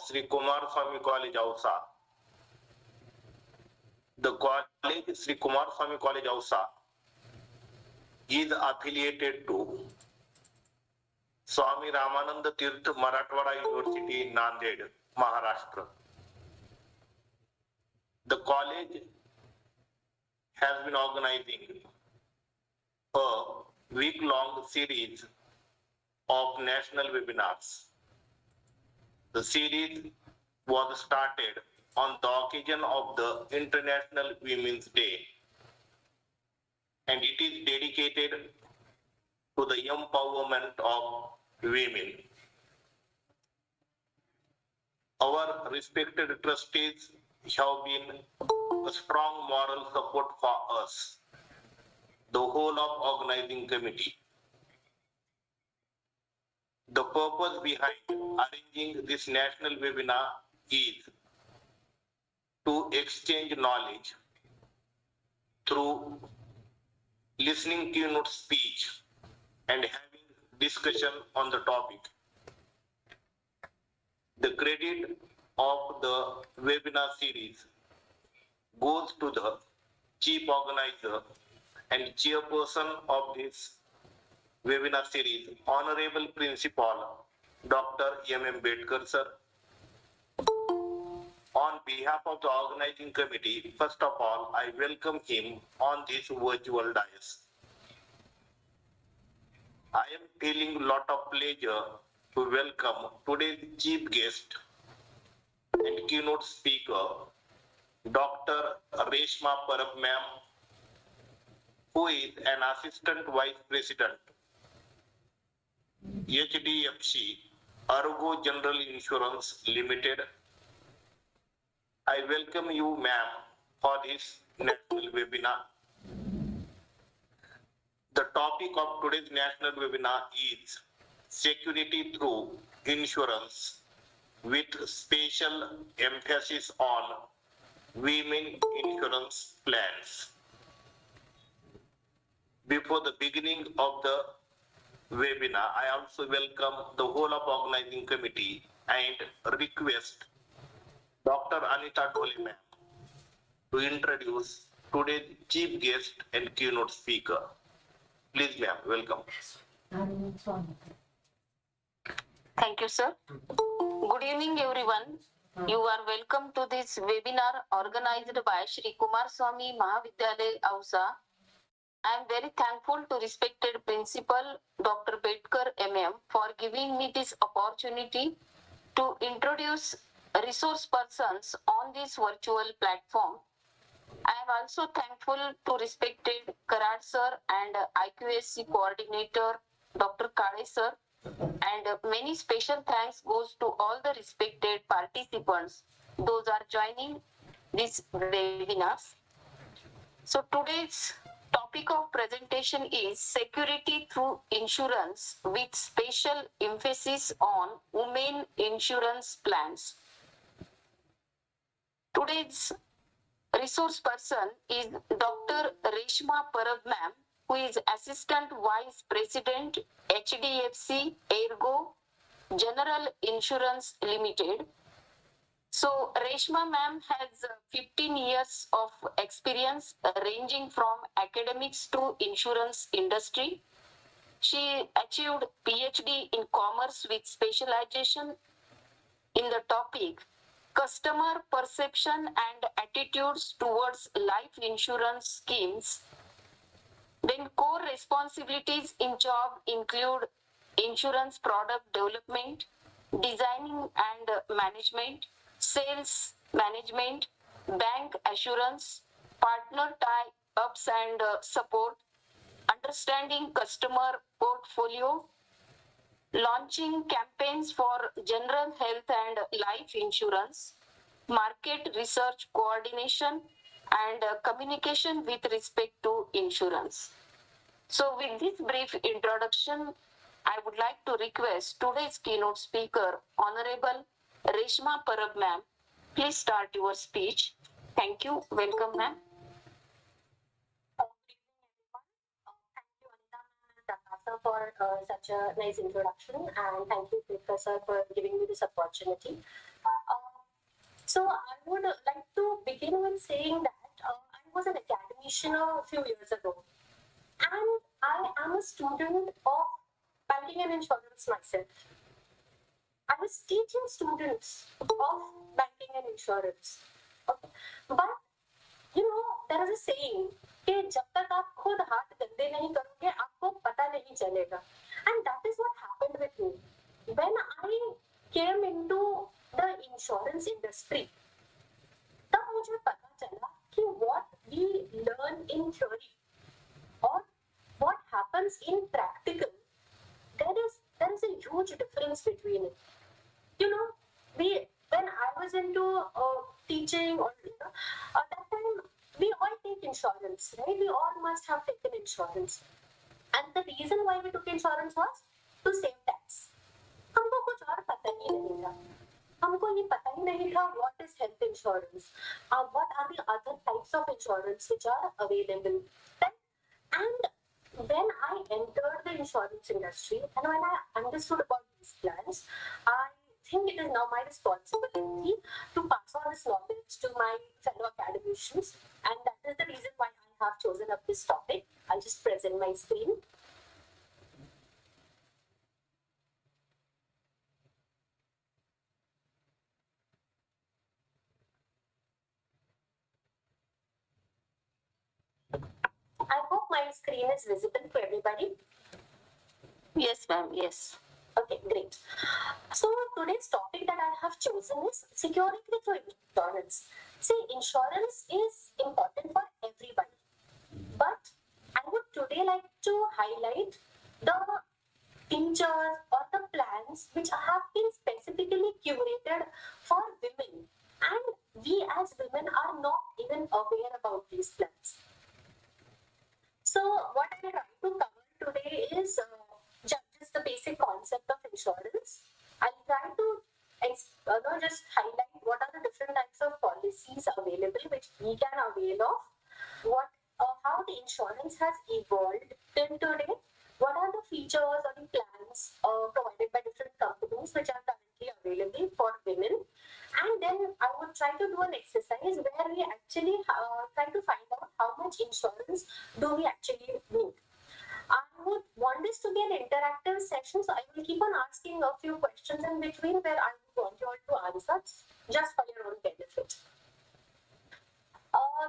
of Shri Kumarswami College, Ausa. The college, Shri Kumarswami College, Ausa, is affiliated to Swami Ramananda Tirth Marathwada University in Nanded, Maharashtra. The college has been organizing a week-long series of national webinars. The series was started on the occasion of the International Women's Day, and it is dedicated to the empowerment of women. Our respected trustees have been a strong moral support for us, the whole of organizing committee. The purpose behind arranging this national webinar is to exchange knowledge through listening keynote speech and having discussion on the topic. The credit of the webinar series goes to the chief organizer and chairperson of this webinar series, Honorable Principal Dr. M. Bedkar sir. On behalf of the organizing committee, first of all, I welcome him on this virtual dais. I am feeling a lot of pleasure to welcome today's chief guest and keynote speaker, Dr. RESHMA PARAB ma'am, who is an Assistant Vice President, HDFC, Ergo General Insurance Limited. I welcome you, ma'am, for this national webinar. The topic of today's national webinar is security through insurance, with special emphasis on women insurance plans. Before the beginning of the webinar, I also welcome the whole of organizing committee and request Dr. Anita Dole ma'am to introduce today's chief guest and keynote speaker. Please ma'am, welcome. Thank you, sir. Good evening, everyone. You are welcome to this webinar organized by Shri Kumarswami Mahavidyalaya, Ausa. I am very thankful to respected Principal Dr. Bedkar MM for giving me this opportunity to introduce resource persons on this virtual platform. I am also thankful to respected Karad sir and IQSC coordinator Dr. Kale sir, and many special thanks goes to all the respected participants. Those are joining this webinars. So today's topic of presentation is security through insurance with special emphasis on women insurance plans. Today's resource person is Dr. RESHMA PARAB ma'am, who is Assistant Vice President, HDFC Ergo General Insurance Limited. So RESHMA ma'am has 15 years of experience ranging from academics to insurance industry. She achieved PhD in commerce with specialization in the topic customer perception and attitudes towards life insurance schemes. Then core responsibilities in job include insurance product development, designing and management, sales management, bank assurance, partner tie-ups and support, understanding customer portfolio, launching campaigns for general health and life insurance, market research coordination, and communication with respect to insurance. So with this brief introduction, I would like to request today's keynote speaker, Honorable RESHMA PARAB ma'am. Please start your speech. Thank you. Welcome, ma'am. For such a nice introduction, and thank you, Professor, for giving me this opportunity. So I would like to begin with saying that I was an academician a few years ago, and I am a student of banking and insurance myself. I was teaching students of banking and insurance. Okay. But there is a saying कि जब तक आप खुद हाथ गंदे नहीं करोगे आपको पता नहीं चलेगा. And that is what happened with me. When I came into the insurance industry, तब मुझे पता चला कि what we learn in theory or what happens in practical, there is a huge difference between it. When I was into teaching or that time we all take insurance, right? We all must have taken insurance, and the reason why we took insurance was to save tax. हमको कुछ और पता ही नहीं था. हमको ये पता ही नहीं था what is health insurance, what are the other types of insurance which are available, right? And when I entered the insurance industry and when I understood about these plans, I think it is now my responsibility to pass on this knowledge to my fellow academicians, and that is the reason why I have chosen up this topic. I'll just present my screen. I hope my screen is visible to everybody. Yes, ma'am. Yes. Okay, great. So today's topic that I have chosen is security through insurance. See, insurance is important for everybody, but I would today like to highlight the features or the plans which have been specifically curated for women, and we as women are not even aware about these plans. So what I try to cover today is just the basic concept of insurance. I'll try to just highlight what are the different types of policies available which we can avail of, how the insurance has evolved till today, what are the features or the plans provided by different companies which are currently available for women, and then I would try to do an exercise where we actually try to find out how much insurance do we actually need. I would want this to be an interactive session, so I will keep on asking a few questions in between where I would want you all to answer just for your own benefit.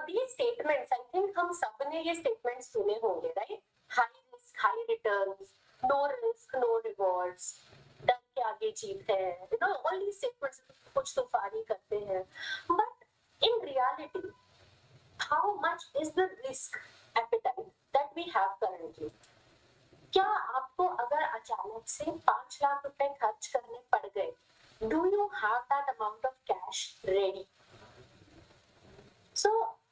These statements, I think हम सबने ये statements सुने होंगे, right? High risk, high returns, no risk, no rewards, डर के आगे जीत है, all these statements कुछ तो फारी करते हैं. But in reality, how much is the risk appetite that we have currently? क्या आपको अगर अचानक से 5 लाख रुपए खर्च करने पड़ गए, do you have that amount of cash ready? So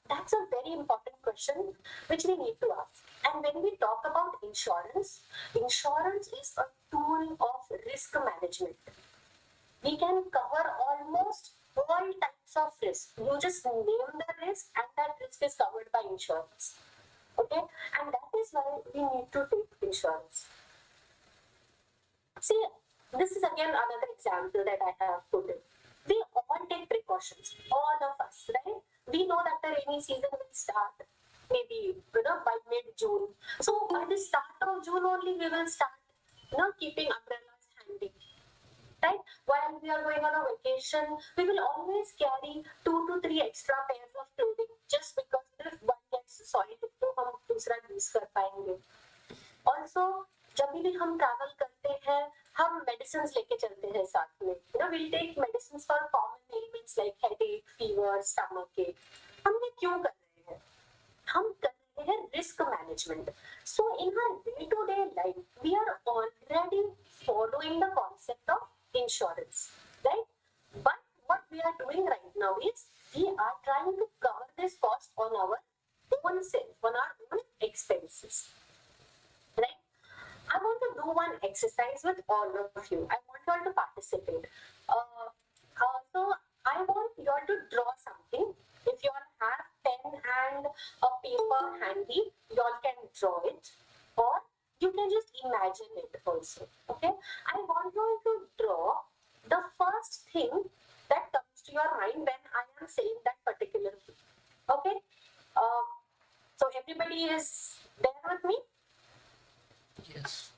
that's a very important question which we need to ask. And when we talk about insurance, insurance is a tool of risk management. We can cover almost all types of risk. You just name the risk and that risk is covered by insurance. Okay, and that is why we need to take insurance. See, this is again another example that I have put in. We all take precautions, all of us, right? We know that the rainy season will start maybe by mid-June. So by the start of June only we will start keeping umbrellas handy. Right? While we are going on a vacation, we will always carry 2 to 3 extra pairs of clothing just because if one gets soiled, तो हम दूसरा use कर पाएंगे. Also, जब भी हम travel करते हैं, हम medicines लेके चलते हैं साथ में. We'll take medicines for common ailments like headache, fever, stomachache. हम ये क्यों कर रहे हैं? हम कर रहे हैं risk management. So in our day-to-day life, we are already following the concept of insurance, right? But what we are doing right now is we are trying to cover this cost on our own self, on our own expenses, right? I want to do one exercise with all of you. I want you all to participate. So I want you all to draw something. If you all have pen and a paper handy, you all can draw it, or you can just imagine it also. Okay, I want you all to draw the first thing that comes to your mind when Everybody is there with me? Yes.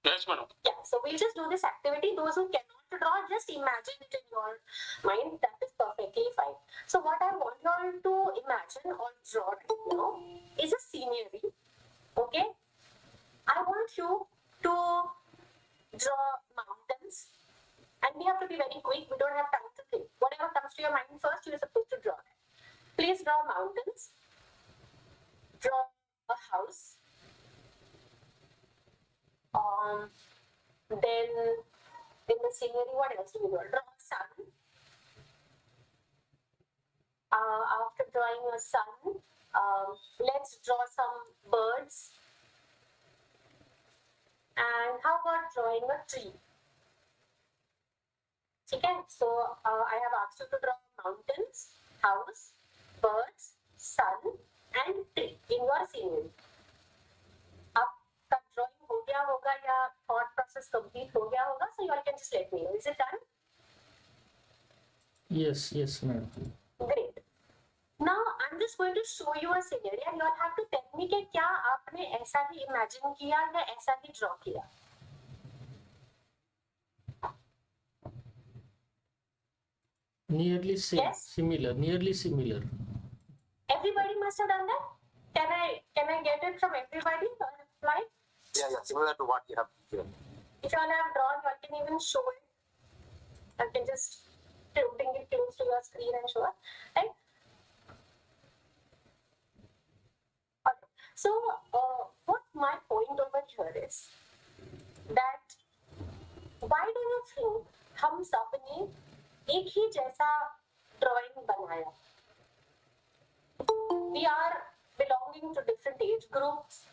Yes, madam. Yeah, so we'll just do this activity. Those who cannot draw, just imagine it in your mind. That is perfectly fine. So what I want you all to imagine or draw right now is a scenery. Okay? I want you to draw mountains. And we have to be very quick. We don't have time to think. Whatever comes to your mind first, you're supposed to draw that. Please draw mountains. Draw a house. Then in the scenery, what else do we draw? Draw a sun. After drawing a sun, let's draw some birds. And how about drawing a tree? Okay, so I have asked you to draw mountains, house, birds, sun, and tree in your scenery. आपका drawing हो गया होगा या thought process complete हो गया होगा? So you all can just let me know. Is it done? Yes, yes, ma'am. Great. Now I'm just going to show you a scenario and you all have to tell me कि क्या आपने ऐसा ही imagine किया या ऐसा ही draw किया? Nearly same, Yes. similar, nearly similar. Everybody must have done that. Can I get it from everybody? Right? Yeah, similar to what you have given. If you all have drawn, you all can even show it. You can just bring it close to your screen and show it. Right? Okay. So, what my point over here is that why do you think हम सब ने एक ही जैसा drawing बनाया? We are belonging to different age groups.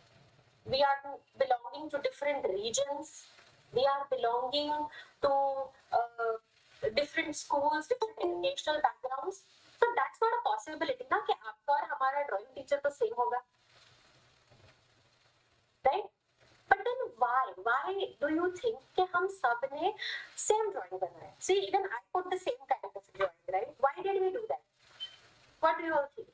We are belonging to different regions. We are belonging to different schools, different educational backgrounds. So that's not a possibility ना कि आपका और हमारा drawing teacher तो same होगा, right? But then why do you think कि हम सब ने same drawing बनाया? See, even I put the same kind of drawing, right? Why did we do that? What do you all think?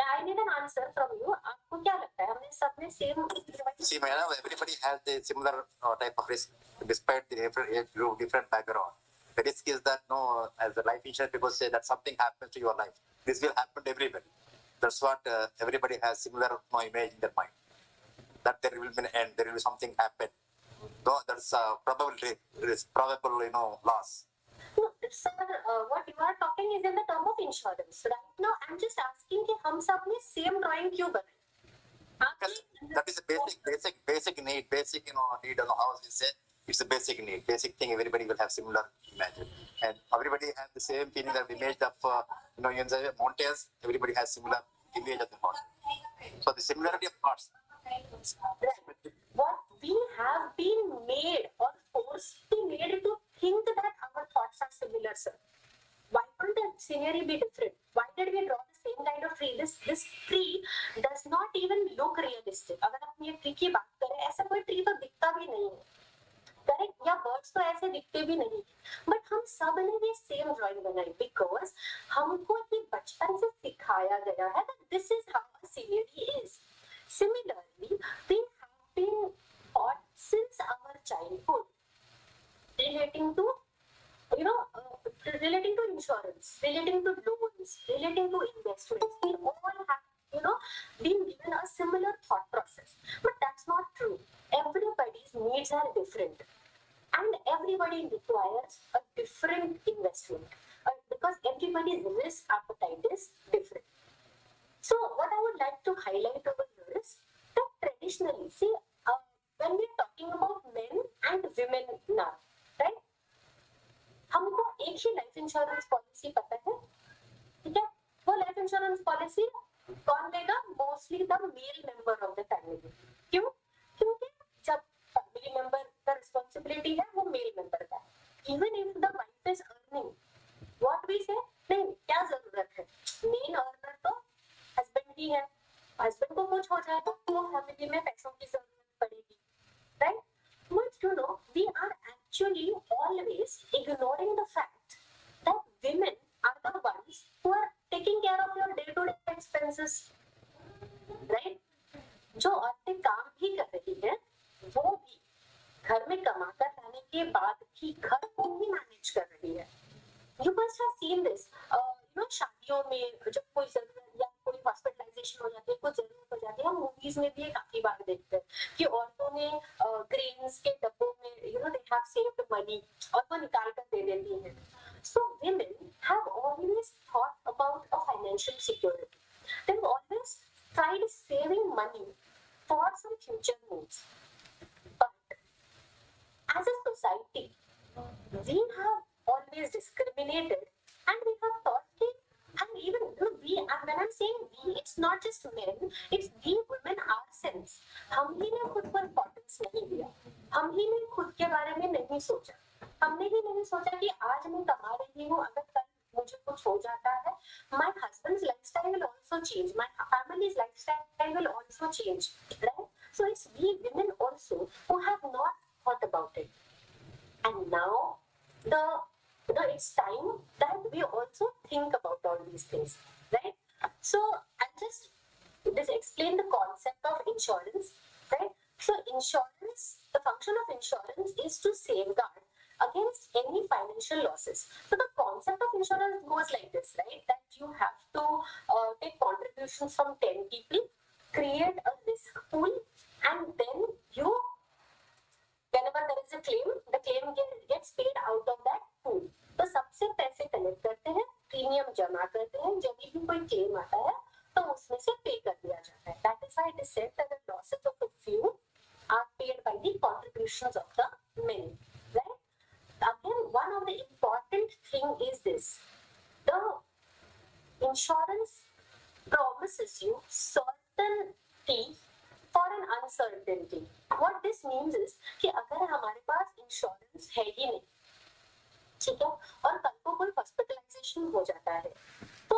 I need an answer from you. आपको क्या लगता है हमने सबने same See, madam, everybody has the similar type of risk, despite the different age group, different background. The risk is that, no, as the life insurance people say, that something happens to your life. This will happen to everybody. That's what everybody has similar image in their mind. That there will be an end, there will be something happen. No, that's probability, probable, loss. No, sir, what you are talking is in the term of insurance. Right now, I'm just asking कि हम सब ने same drawing क्यों बनाई? Because that is a basic need, need of the house is it's a basic need, basic thing. Everybody will have similar image, and everybody has the same feeling of image of in the mountains. Everybody has similar image of the mountain. So the similarity of thoughts. Right. What we have been made or forcefully made to think that our thoughts are similar, sir. Why couldn't the scenery be different? Why did we draw the same kind of tree? This tree does not even look realistic. अगर आप ये tree की बात करें, ऐसा कोई tree तो दिखता भी नहीं है. Correct? या birds तो ऐसे दिखते भी नहीं. But हम सब ने ये same drawing बनाई because हमको ये बचपन से सिखाया गया है that this is how a scenery is. Similarly, we have been taught since our childhood relating to relating to insurance, relating to loans, relating to investments. We all have, been given a similar thought process. But that's not true. Everybody's needs are different. And everybody requires a different investment because everybody's risk appetite is different. So what I would like to highlight over here is that traditionally, see, when we are talking about men and women now, right? हमको एक ही life insurance policy पता है, ठीक है? वो life insurance policy कौन लेगा? Mostly the male member of the family. क्यों? क्योंकि जब फैमिली मेंबर का रिस्पांसिबिलिटी है वो मेल मेंबर का. Even if the wife is earning, what we say, नहीं क्या जरूरत है, मेन अर्नर तो हस्बैंड ही है. हस्बैंड को कुछ हो जाए तो फैमिली में पैसों की जरूरत पड़ेगी, right? But you know, we are actually always ignoring the fact that women are the ones who are taking care of your day-to-day expenses, right? जो औरतें काम भी कर रही हैं, वो भी घर में कमाकर लाने के बाद भी घर को ही मैनेज कर रही है. You must have seen this. You know, शादियों में जब कोई जरूरत या कोई हॉस्पिटलाइजेशन हो जाती है, कुछ जरूरत हो जाती है, हम मूवीज में भी काफी बार देखते हैं कि औरतों ने ग्रेन्स के डब्बों में, you know, they have saved money और वो निकाल कर दे देती हैं. So women have always thought about a financial security. They've always tried saving money for some future needs. But as a society, we have always discriminated and we have thought that, and even we, and when I'm saying we, it's not just men, it's we women ourselves. हम ही ने खुद को importance नहीं दिया, हम ही ने खुद के बारे में नहीं सोचा, हमने ही नहीं सोचा कि आज मैं कमा रही हूँ, अगर कल मुझे कुछ हो जाता है, my husband's lifestyle will also change, my family's lifestyle will also change, right? So it's we women also who have not thought about it. And now it's time that we also think about all these things, right? So I'll just explain the concept of insurance, right? So insurance, the function of insurance is to safeguard against any financial losses. So the concept of insurance goes like this, right? That you have to take contributions from 10 people, create a risk pool, and then you, whenever there is a claim, the claim gets paid out of that pool. तो सबसे पैसे collect करते हैं, premium जमा करते हैं, जब भी कोई क्लेम आता है तो उसमें से पे कर दिया जाता है. That is why it is said that the losses of a few are paid by the contributions of the many, right? Again, one of the important thing is this: the insurance promises you certainty for an uncertainty. What this means is कि अगर हमारे पास insurance है ही नहीं, ठीक है, और कल को कोई हॉस्पिटलाइजेशन हो जाता है, तो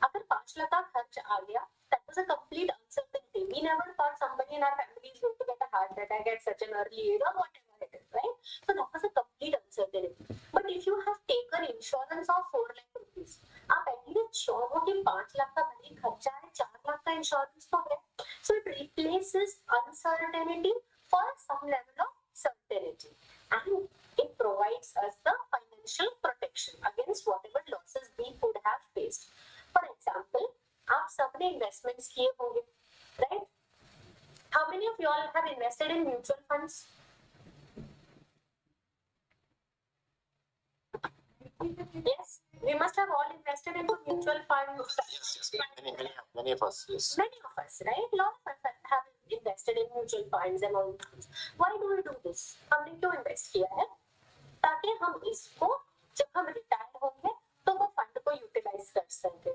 अगर 5 लाख का खर्च आ गया, that was a complete uncertainty. We never thought somebody in our family is going to get a heart attack at such an early age or whatever it is, right? So that was a complete uncertainty. But if you have taken insurance of 4 lakh rupees, आप at least sure हो कि 5 लाख का भले खर्चा है, 4 लाख का insurance तो है. So it replaces uncertainty for some level of certainty, and it provides us the financial protection against whatever losses we could have faced. For example, आप सबने investments किए होंगे, right? How many of you all have invested in mutual funds? Yes, we must have all invested into mutual funds. Yes, many of us, yes. Many of us, right? A lot of us have invested in mutual funds and all things. Why do we do this? हमने क्यों invest किया है? ताकि हम इसको जब हम retire होंगे तो वो फंड को यूटिलाइज कर सकें.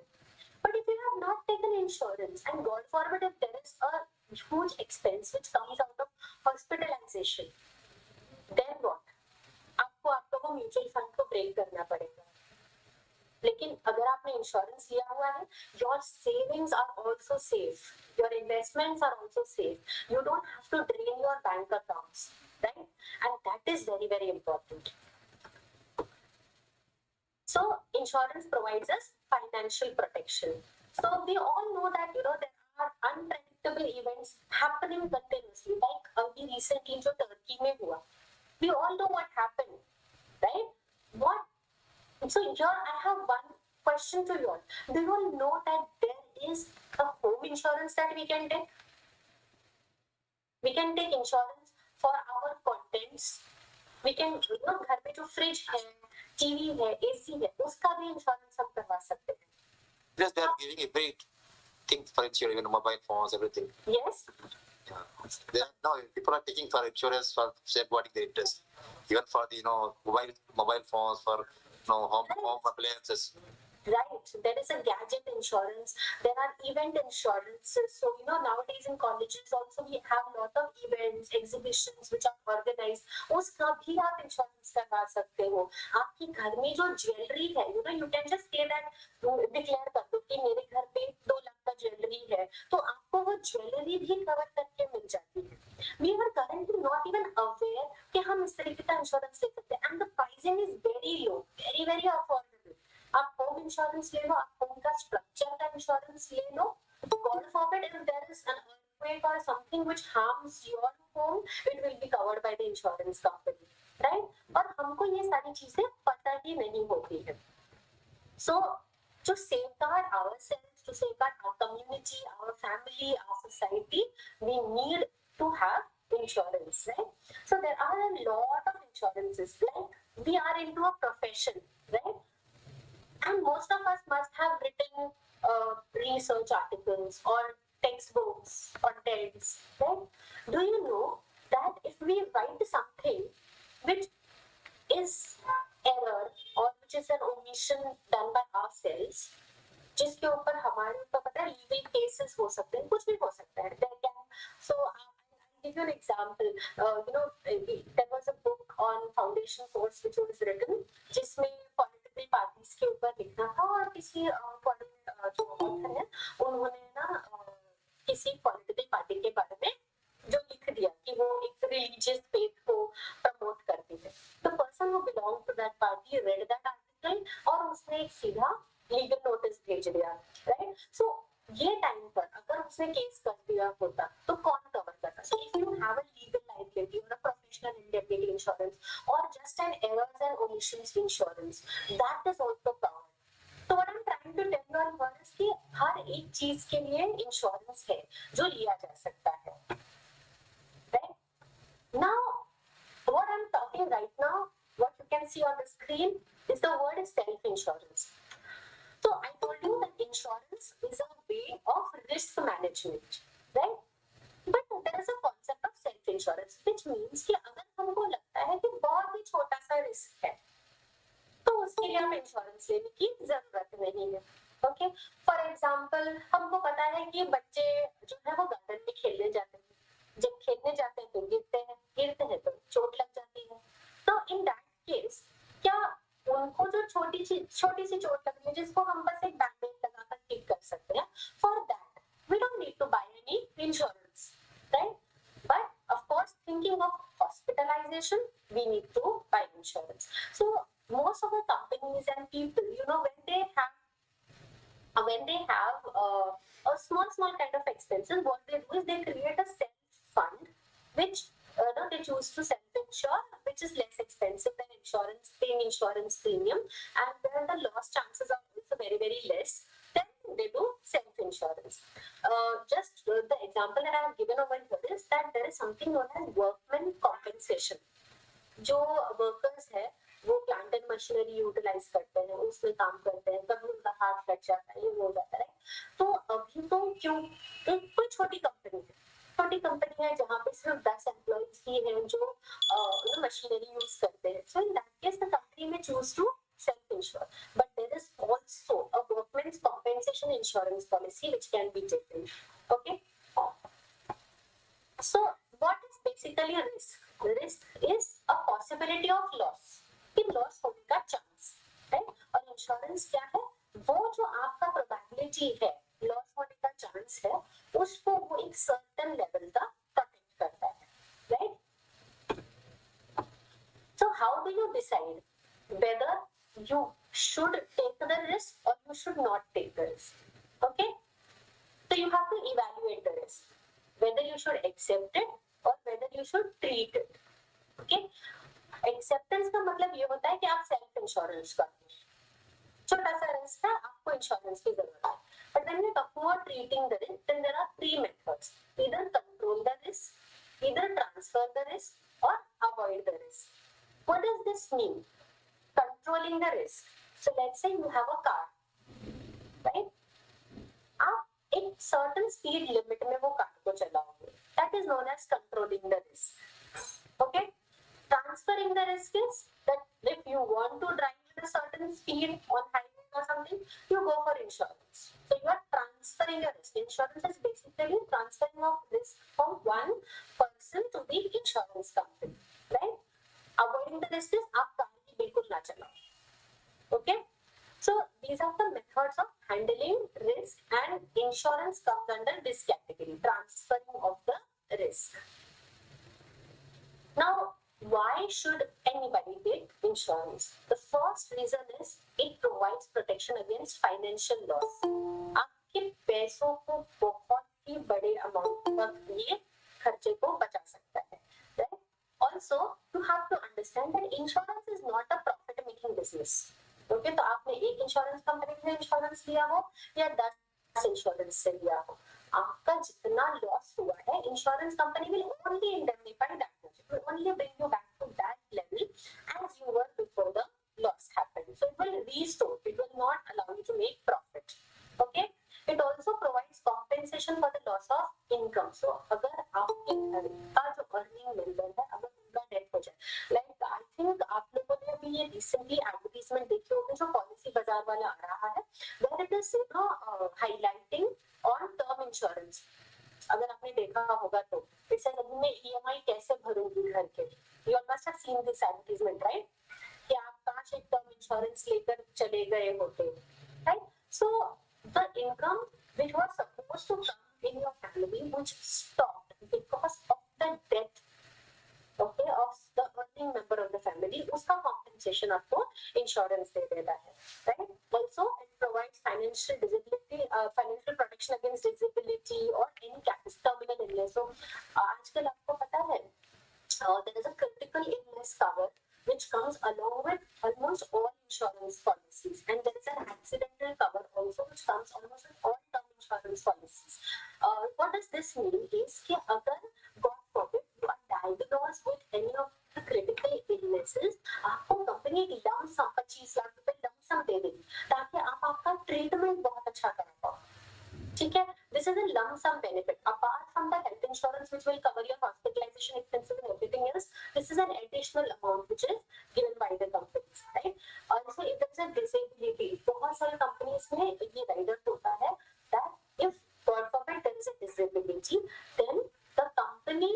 But if you have not taken insurance, and God forbid if there is a huge expense which comes out of hospitalization, then what? आपको वो म्यूचुअल फंड को ब्रेक करना पड़ेगा. लेकिन अगर आपने इंश्योरेंस लिया हुआ है, your savings are also safe, your investments are also safe, you don't have to drain your bank accounts, right? And that is very, very important. So insurance provides us financial protection. So we all know that, you know, there are unpredictable events happening continuously, like अभी recently जो Turkey में हुआ, we all know what happened, right? So here I have one question to you all. Do you all know that there is a home insurance that we can take? We can take insurance for our contents. We can, you know, घर में जो fridge है, TV है, AC है, उसका भी insurance हम करवा सकते हैं. Yes, they are giving everything for insurance, even mobile phones, everything. Yes. No, people are taking for insurance for safeguarding their interest, even for the mobile phones, for home appliances. Right. There is a gadget insurance. There are event insurances. So, you know, nowadays in colleges also we have a lot of events, exhibitions which are organized. उसका भी आप insurance करवा सकते हो. आपकी घर में जो ज्वेलरी है, you know, you can just say that, declare कर दो कि मेरे घर पे 2 लाख का ज्वेलरी है, तो आपको वो ज्वेलरी भी कवर करके मिल जाती है. We are currently not even aware कि हम इस तरीके का इंश्योरेंस ले सकते हैं, and the pricing is very low, very very affordable. आप होम इंश्योरेंस ले लो, आप होम का स्ट्रक्चर का इंश्योरेंस ले लो. God forbid if there is an earthquake or something which harms your home, it will be covered by the insurance company, right? और हमको ये सारी चीजें पता ही नहीं होती है. So to safeguard ourselves, to safeguard our community, our family, our society, we need to have insurance, right? So there are a lot of insurances. Like we are into a profession, right? And most of us must have written research articles or textbooks or TEDs, right? Do you know that if we write something which is error or which is an omission done by ourselves, जिसके ऊपर हमारे ऊपर पता है legal cases हो सकते हैं, कुछ भी हो सकता है. So I'll give you an example. There was a book on foundation course which was written, जिसमें political parties के ऊपर लिखना था, और किसी जो author है उन्होंने ना किसी political party के बारे में जो लिख दिया कि वो एक religious faith को प्रमोट करती है. The person who belonged to that party read that article और उसने एक सीधा लीगल नोटिस भेज दिया, राइट? सो ये टाइम पर अगर उसने केस कर दिया होता तो कौन कवर करता? So if you have a legal liability और अ प्रोफेशनल इंडेमनिटी इंश्योरेंस और just an errors and omissions insurance, that is also covered. तो what I am trying to tell you all is कि हर एक चीज के लिए इंश्योरेंस है जो लिया जा सकता है, right? Now what I'm talking right now, what you can see on the screen is the word self-insurance. So I told you that insurance is a way of risk management, right? But there is a concept of self-insurance, which means कि अगर हमको लगता है कि बहुत ही छोटा सा risk है, तो उसके लिए हम इंश्योरेंस लेने की जरूरत नहीं है. ओके, फॉर एग्जाम्पल हमको पता है कि बच्चे जो है वो गार्डन में खेलने जाते हैं, जब खेलने जाते हैं तो गिरते हैं तो चोट लग जाती है. तो इन दैट केस क्या उनको जो छोटी सी चोट लग रही है जिसको हम बस एक बैंडेज लगाकर ठीक कर सकते हैं, for that we don't need to buy any insurance, right? But of course thinking of hospitalisation we need to buy insurance. So most of the companies and people, when they have a small kind of expenses, what they do is they create a self fund which they choose to self-insure, which is less expensive than paying insurance premium, and then the loss chances are also very very less. Then they do self-insurance. Just the example that I have given over here is that there is something known as workman compensation. जो workers है वो plant and machinery utilise करते हैं, उसमें काम करते हैं, कभी उनका हाथ कट जाता है, ये हो जाता है. तो अभी तो क्यों कोई छोटी कंपनी है जहाँ पे सिर्फ 10 एम्प्लॉइज ही हैं जो मशीनरी यूज करते हैं. So in that case the company may choose to self insure, but there is also a workman's compensation insurance policy which can be taken. Okay, so what is basically risk? Risk is a possibility of loss, कि loss होने का chance है. और insurance क्या है? वो जो आपका प्रोबेबिलिटी है लॉस होने का चांस है, उसको वो एक सर्टेन लेवल तक प्रोटेक्ट करता है, right? So how do you decide whether you should take the risk or you should not take the risk? Okay, so you have to evaluate the risk, whether you should accept it or whether you should treat it. Okay, acceptance का मतलब ये होता है कि आप self insurance करते हैं, छोटा सा रिस्क है, आपको इंश्योरेंस की जरूरत है. But when we talk about treating the risk, then there are 3 methods: either control the risk, either transfer the risk और avoid the risk. What does this mean? Controlling the risk. So let's say you have a car, right? आप एक certain speed limit में वो car को चलाओगे, that is known as controlling the risk. Okay, transferring the risk is that if you want to drive at a certain speed on highway or something, you go for insurance. So you are transferring a risk. Insurance is basically transferring of risk from one person to the insurance company, right? Avoiding the risk is आप car ही बिल्कुल ना चलाओ. Okay, so these are the methods of handling risk, and insurance comes under this category, transferring of the risk. Now, why should anybody take insurance? The first reason is it provides protection against financial loss. आपके पैसों को बहुत ही बड़े amount तक ये खर्चे को बचा सकता है. Right? Also, you have to understand that insurance is not a profit-making business. Okay, तो आपने एक इंश्योरेंस कंपनी से इंश्योरेंस लिया हो या 10 इंश्योरेंस से लिया हो, आपका जितना लॉस हुआ है, insurance company will only indemnify that much. It will only bring you back to that level as you were before the loss happened. So it will restore. It will not allow you to make profit. Okay. It also provides compensation for the loss of income. So अगर आपके घर का जो earning member है, अगर उनका death हो जाए, like I think आप लोगों ने अभी ये recently advertisement देखी होगी जो पॉलिसी बाजार वाला आ रहा है, where it is highlighting on term insurance. अगर आपने देखा होगा तो इसे मैं EMI कैसे भरूंगी घर के, you all must have seen this advertisement, right? कि आप काश एक टर्म इंश्योरेंस लेकर चले गए होते, right? So the income which was supposed to come in your family which stopped because of the death, okay, of the earning member of the family, उसका compensation आपको insurance दे देता है, right? Also it provides financial disability, financial protection against disability or any terminal illness. So आजकल आपको पता है there is a critical illness cover which comes along with almost all insurance policies, and there is an accidental cover also which comes almost with all term insurance policies. What does this mean is कि अगर God forbid you are diagnosed with any of the critical illnesses, आपको company एक lump sum 25 lakh रुपए lump sum दे देगी ताकि आप आपका treatment बहुत अच्छा करा पाओ. ठीक है, this is a lump sum benefit apart from the health insurance which will cover your hospitalization expenses and everything else. This is an additional amount which is given by the companies, right? Also if there is a disability, बहुत सारी companies में ये rider होता है that if God forbid there is a disability, then the company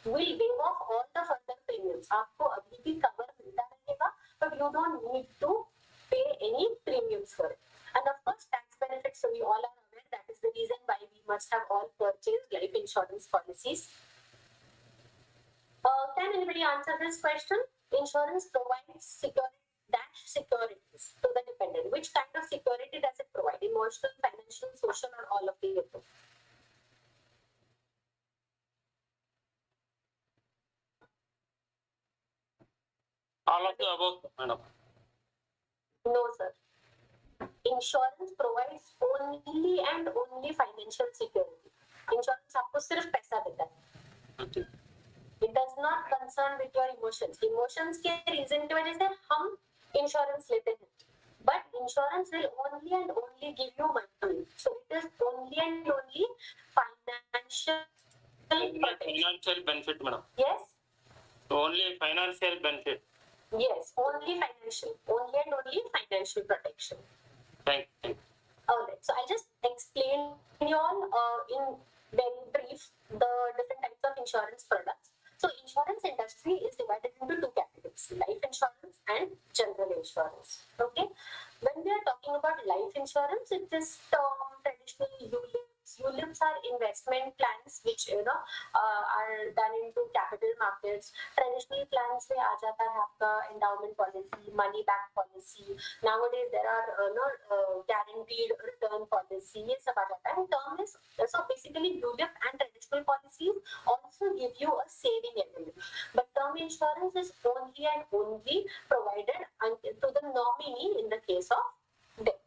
will waive off all the further premiums. आपको अभी भी cover मिलता रहेगा, but you don't need to pay any premiums for it. And of course tax benefits, so we all are aware that is the reason why we must have all purchased life insurance policies. Can anybody answer this question? Insurance provides securities to the dependent. Which kind of security does it provide? Emotional, financial, social, or all of the above? All of the above, madam. No, sir. Insurance provides only and only financial security. Insurance आपको सिर्फ पैसा देता है. Okay. It does not concern with your emotions. Emotions के reason की वजह से हम insurance लेते हैं. But insurance will only and only give you money. So it is only and only financial protection. Financial benefit, madam. Yes? Only financial benefit. Yes, only financial. Only and only financial protection. Thank you. Alright, so I'll just explain you all in very brief the different types of insurance products. So insurance industry is divided into two categories, life insurance and general insurance. Okay, when we are talking about life insurance, it is term, traditional ULIPs. ULIPs are investment plans which are done into capital markets. Traditional plans में आ जाता है आपका endowment policy, money back policy. Nowadays there are guaranteed return policy. ये सब आ जाता है. Term is so basically ULIP and traditional policies also give you a saving element. But term insurance is only and only provided to the nominee in the case of death.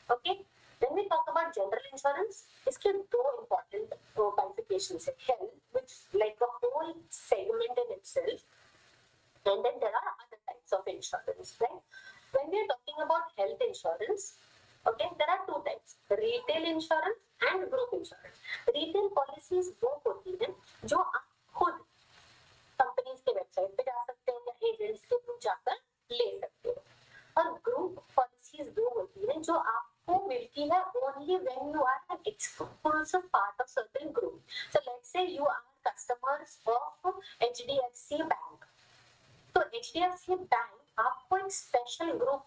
Okay. When we talk about general insurance, इसके दो important bifurcations है. Health, which is like a whole segment in itself, and then there are other types of insurance, right? When we are talking about health insurance, okay, there are two types: retail insurance and group insurance. Retail policies वो होती हैं जो आप खुद companies के website पे जा सकते हो या एजेंट्स के थ्रू जाकर ले सकते हो. और ग्रुप पॉलिसीज वो होती हैं जो आपको मिलती है only when you are an exclusive part of certain group. So let's say you are customers of HDFC Bank. तो HDFC Bank आपको एक स्पेशल ग्रुप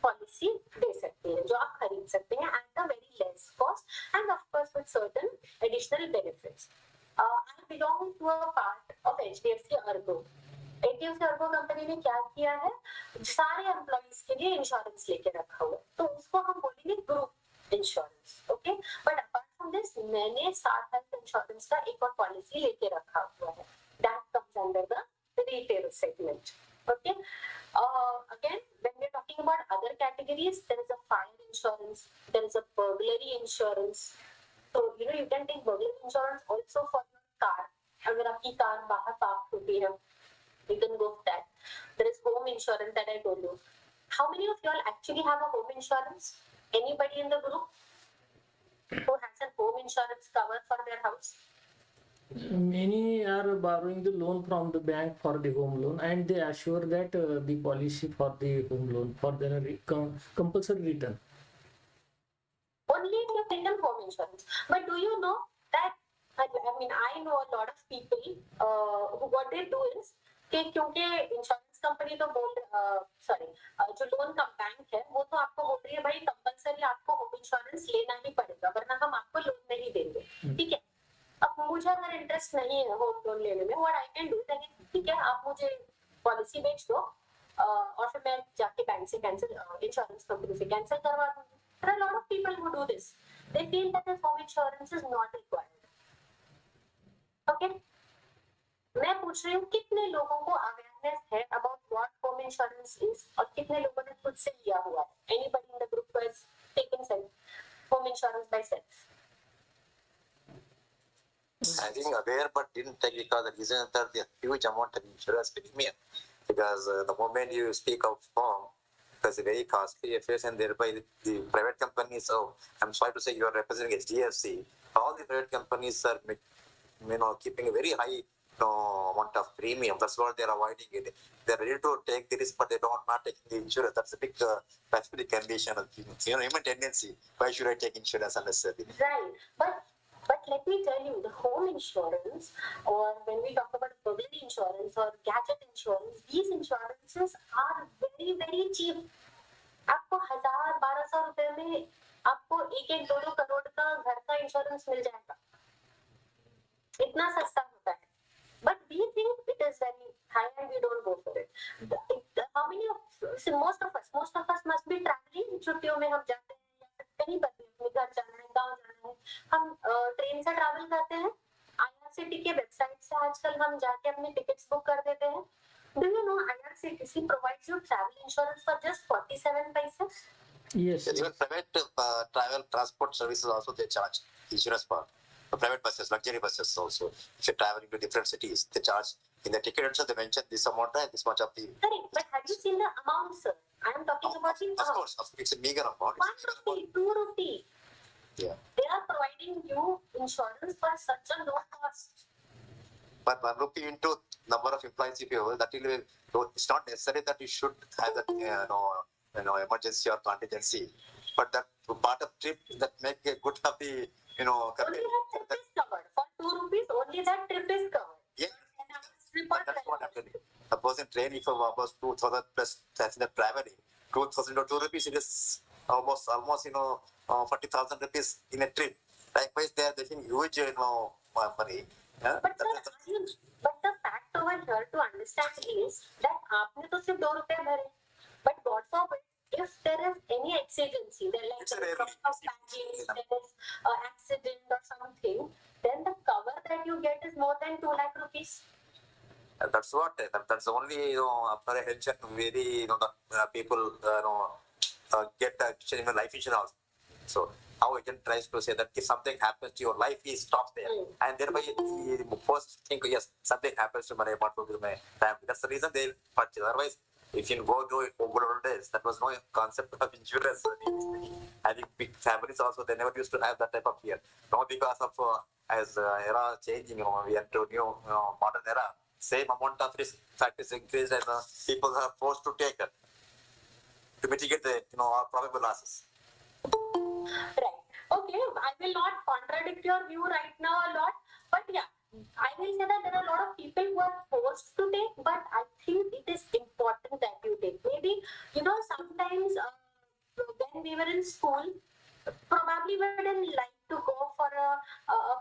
पॉलिसी दे सकती है जो आप खरीद सकते हैं at a very less cost and of course with certain additional benefits. I belong to a part of HDFC Ergo. HDFC Ergo company ने क्या किया है, सारे एम्प्लॉइज के लिए इंश्योरेंस लेके रखा हुआ है, तो उसको हम बोलेंगे group insurance. Okay, but apart from this मैंने साथ हेल्थ इंश्योरेंस का एक और पॉलिसी लेके रखा हुआ है. That comes under the retail segment. Okay. Again, when we're talking about other categories, there is a fire insurance, there is a burglary insurance. So you know you can take burglary insurance also for your car. अगर आपकी car बाहर park होती है, you can go for that. There is home insurance that I told you. How many of y'all actually have a home insurance? Anybody in the group who has a home insurance cover for their house? Many are borrowing the loan from the bank for the home loan, and they assure that the policy for the home loan for the compulsory return. Only if you've taken home insurance. But do you know that, I mean, I know a lot of people who what they do is कि क्योंकि insurance company तो जो loan का bank है वो तो आपको बोल रही है भाई कंपलसरी आपको होम इंश्योरेंस लेना ही पड़ेगा वरना हम आपको लोन नहीं देंगे. ठीक है, अब मुझे अगर इंटरेस्ट नहीं है होम लोन लेने में, व्हाट आई कैन डू, ठीक है आप मुझे पॉलिसी बेच दो और फिर मैं जाके बैंक से कैंसिल, इंश्योरेंस कंपनी से कैंसिल करवा दूंगी. There are a lot of people who do this. They feel that this home insurance is not required. Okay? मैं पूछ रही हूँ कितने लोगों को अवेयरनेस है about what home insurance is और कितने लोगों ने खुद से लिया हुआ है. Anybody in the group who has taken home insurance by self? I think aware but didn't take because the reason that the huge amount of insurance premium. Because the moment you speak of home, it's a very costly affairs, and thereby the private companies. So I'm sorry to say you are representing HDFC. All the private companies are, keeping a very high amount of premium. That's what they're avoiding it. They're ready to take the risk, but they don't not taking the insurance. That's a big condition of human tendency. Why should I take insurance unnecessarily? Right, but let me tell you, the home insurance, or when we talk about burglary insurance or gadget insurance, these insurances are very very cheap. आपको 1000-1200 रुपए में आपको 1-2 करोड़ का घर का insurance मिल जाएगा. इतना सस्ता होता है. But we think it is very high and we don't go for it. How many of most of us must be traveling. छुट्टियों में हम जाते हैं या फिर कहीं पर भी अपने घर जाना है, गाँव जाना है, हम ट्रेन से ट्रैवल करते हैं. IRCTC के वेबसाइट से आजकल हम जाके अपने टिकट्स बुक कर देते हैं. Do you know IRCTC provides you travel insurance for just 47 paisa? Yes. Even private travel transport services also they charge insurance for private buses, luxury buses also. If you're traveling to different cities, they charge in the ticket also they mention this amount and this much of the. Correct, but have you seen the amount, sir? I am talking about the Of course, it's a meager amount. 1 rupee, 2 rupee. Yeah. They are providing you insurance for such a low cost. But 1 rupee into number of employees if you have, that will, it's not necessary that you should have that emergency or contingency, but that part of trip that make a good of the Only that trip is covered. For 2 rupees, only that trip is covered. Yeah. Report That's what happened. Suppose in train if you was 2,000 plus passenger traveling, 2,000 or 2 rupees it is almost 40,000 rupees in a trip. Likewise, they are getting huge money. Yeah? But sir, but the fact over here to understand is that आपने तो सिर्फ 2 रुपए भरे. But God forbid, if there is any exigency, there like It's a rarely baggage, there is an accident or something, then the cover that you get is more than 2 lakh rupees. That's what. That's only apprehension. Very people get even life insurance. So how agent tries to say that if something happens to your life, he stops there, and thereby he first think yes something happens to my family. That's the reason they purchase. Otherwise, if you go to good old days, that was no concept of insurance. I think big families also they never used to have that type of fear. Now because of as era changing, we enter new modern era. Same amount of risk factors increased, and people are forced to take it to mitigate the probable losses. Right. Okay, I will not contradict your view right now a lot, but yeah, I will say that there are a lot of people who are forced to take, but I think it is important that you take. Maybe, sometimes when we were in school, probably we didn't like to go for a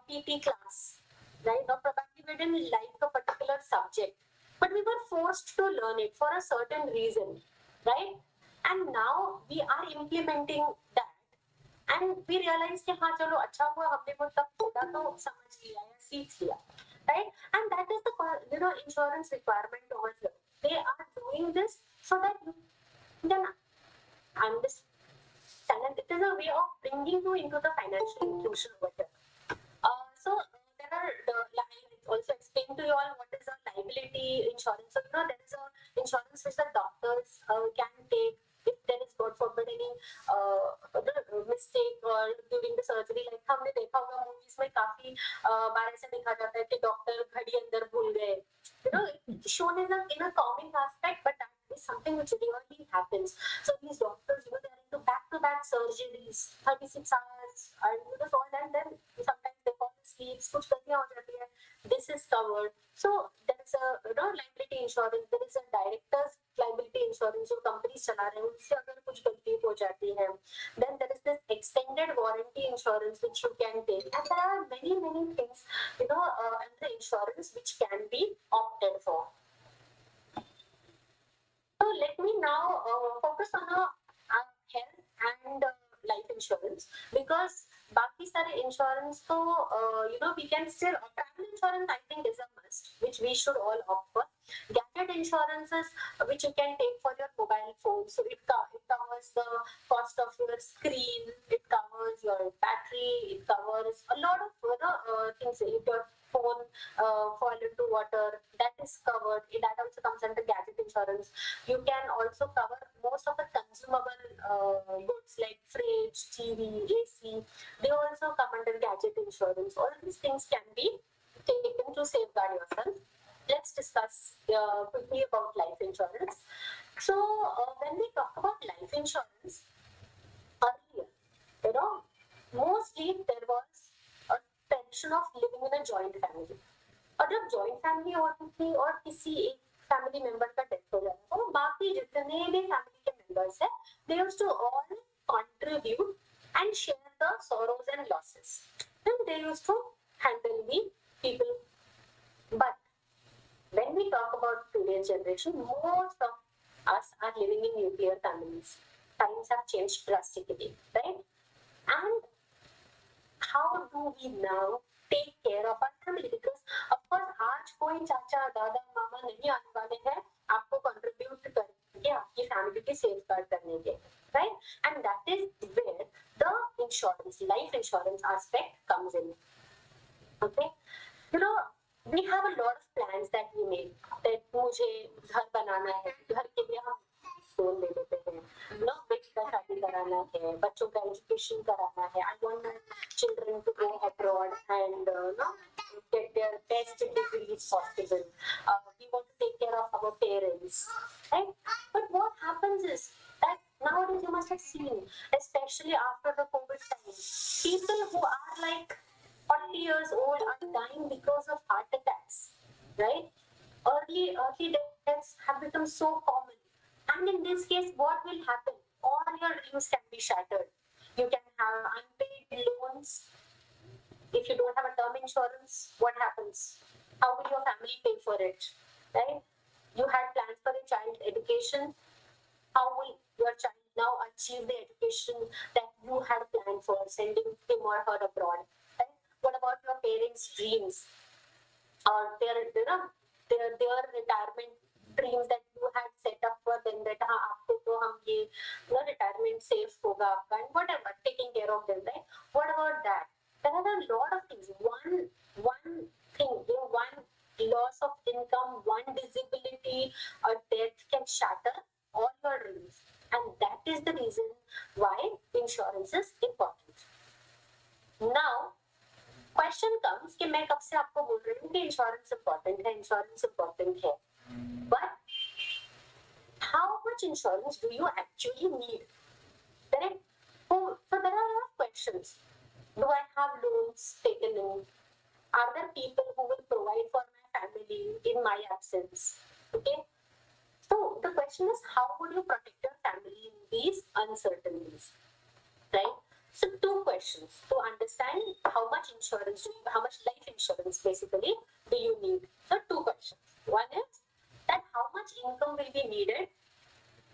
PT class, right? Or probably we didn't like a particular subject. but we were forced to learn it for a certain reason, right? And now we are implementing that, and we realize कि हाँ चलो अच्छा हुआ हमने मतलब थोड़ा तो समझ लिया या सीख लिया, right? And that is the insurance requirement over here. They are doing this so that you can understand, and it is a way of bringing you into the financial inclusion over here. There are also explain to you all what is a liability insurance. So there is a insurance which the doctors can take if there is God forbid any mistake or during the surgery. Like हमने देखा होगा movies में काफी बार ऐसे देखा जाता है कि डॉक्टर घड़ी अंदर भूल गए. It's shown in a comic aspect, but that is something which really happens. So these doctors, they're into back-to-back surgeries, 36 hours, and all that. Then sometimes they fall asleep, कुछ गलतियां हो जाती है. This is covered. So there is a liability insurance. There is a director's liability insurance जो companies चला रहे हैं उनसे अगर कुछ गलती हो जाती है. Then there is this extended warranty insurance which you can take, and there are many things under insurance which can be opted for. So let me now focus on health and life insurance, because बाकी सारे insurance तो we can still travel insurance I think is a must, which we should all opt for. Gadget insurances which you can take for your mobile phone, so it covers the cost of your screen, it covers your battery, it covers a lot of things. If your phone fall into water, that is covered. That also comes under gadget insurance. You can also cover most of the consumable goods like fridge, TV, AC. They also come under gadget insurance. All these things can be taken to safeguard yourself. Let's discuss quickly about life insurance. So when we talk about life insurance, earlier, mostly there was a tradition of living in a joint family. और जब joint family होती थी और किसी एक family member का death हो जाता तो बाकी जितने भी family के members हैं, they used to all contribute and share the sorrows and losses. And they used to handle the people. But when we talk about today's generation, most of us are living in nuclear families. Times have changed drastically, right? And how do we now take care of our family? Because of course आज कोई चाचा दादा मामा नहीं आने वाले हैं आपको contribute करके आपकी family की safeguard करने के, right? And that is where the insurance, life insurance aspect comes in. Okay, we have a lot of plans that we make. That मुझे घर बनाना है, घर के लिए हम लोन ले लेते हैं. बेटी का शादी कराना है, बच्चों का एजुकेशन कराना है. I want my children to go abroad and get their best degrees possible. We want to take care of our parents, right? But what happens is that nowadays you must have seen, especially after the COVID time, people who are like 40 years old are dying because of heart attacks, right? Early deaths have become so common. And in this case, what will happen? All your dreams can be shattered. You can have unpaid loans. If you don't have a term insurance, what happens? How will your family pay for it, right? You had plans for your child education. How will your child now achieve the education that you had planned for, sending him or her abroad? Right? What about your parents' dreams or their retirement dreams that you had set up for them, that आपको तो हम ये retirement safe होगा आपका, and whatever, taking care of them, right? What about that? There are a lot of things. One thing, one loss of income, one disability or death can shatter all your dreams, and that is the reason why insurance is important. Now question comes कि मैं कब से आपको बोल रही हूँ कि insurance important है, but how much insurance do you actually need? Correct? So there are a lot of questions. Do I have loans taken in? Are there people who will provide for my family in my absence? Okay. So the question is, how would you protect your family in these uncertainties? Right? So two questions to understand how much life insurance basically do you need? So two questions. One is, that how much income will be needed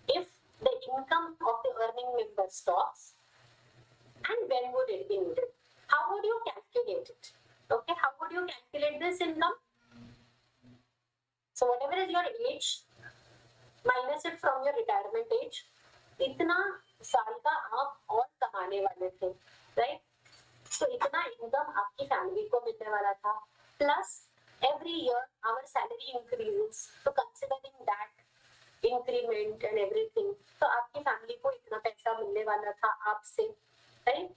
if the income of the earning member stops, and when would it be needed. How would you calculate it? Okay, how would you calculate this income? So whatever is your age, minus it from your retirement age, इतना साल का आप और कमाने वाले थे, right? So इतना income आपकी family को मिलने वाला था, plus every year our salary increases, so considering that increment and everything, तो आपकी family को इतना पैसा मिलने वाला था आपसे, right?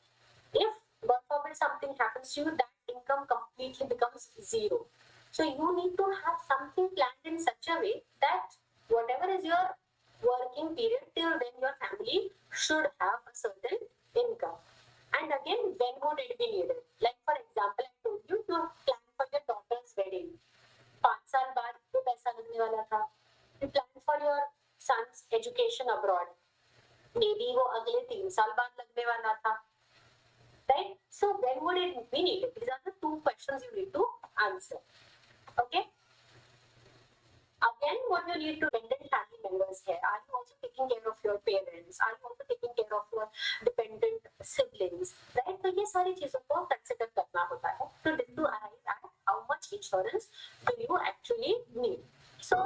If God forbid something happens to you, that income completely becomes zero. So you need to have something planned in such a way that whatever is your working period, till then your family should have a certain income. And again, when would it be needed? Like for example, I told you to plan for your daughter's wedding. 5 साल बाद जो पैसा लगने वाला था. You plan for your son's education abroad. Maybe वो अगले 3 साल बाद लगने वाला था. Right? So when would it be needed? These are the two questions you need to answer. Okay? Again, what you need to dependent family members here. Are you also taking care of your parents? Are you also taking care of your dependent siblings? Right? So ये सारी चीजों को consider करना होता है to arrive at how much insurance do you actually need. So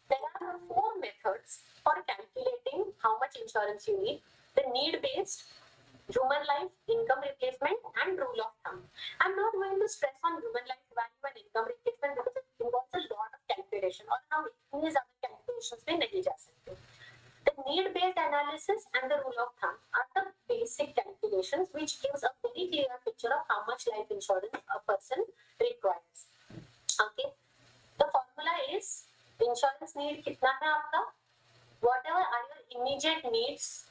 there are 4 methods for calculating how much insurance you need. The need-based, human life, income replacement, and rule of thumb. I'm not going to stress on human life value and income replacement because it involves a lot of calculation, और हम इतनी ज़्यादा calculations में नहीं जा सकते. The need-based analysis and the rule of thumb are the basic calculations which gives a very clear picture of how much life insurance a person requires. Okay, the formula is insurance need कितना है आपका? Whatever are your immediate needs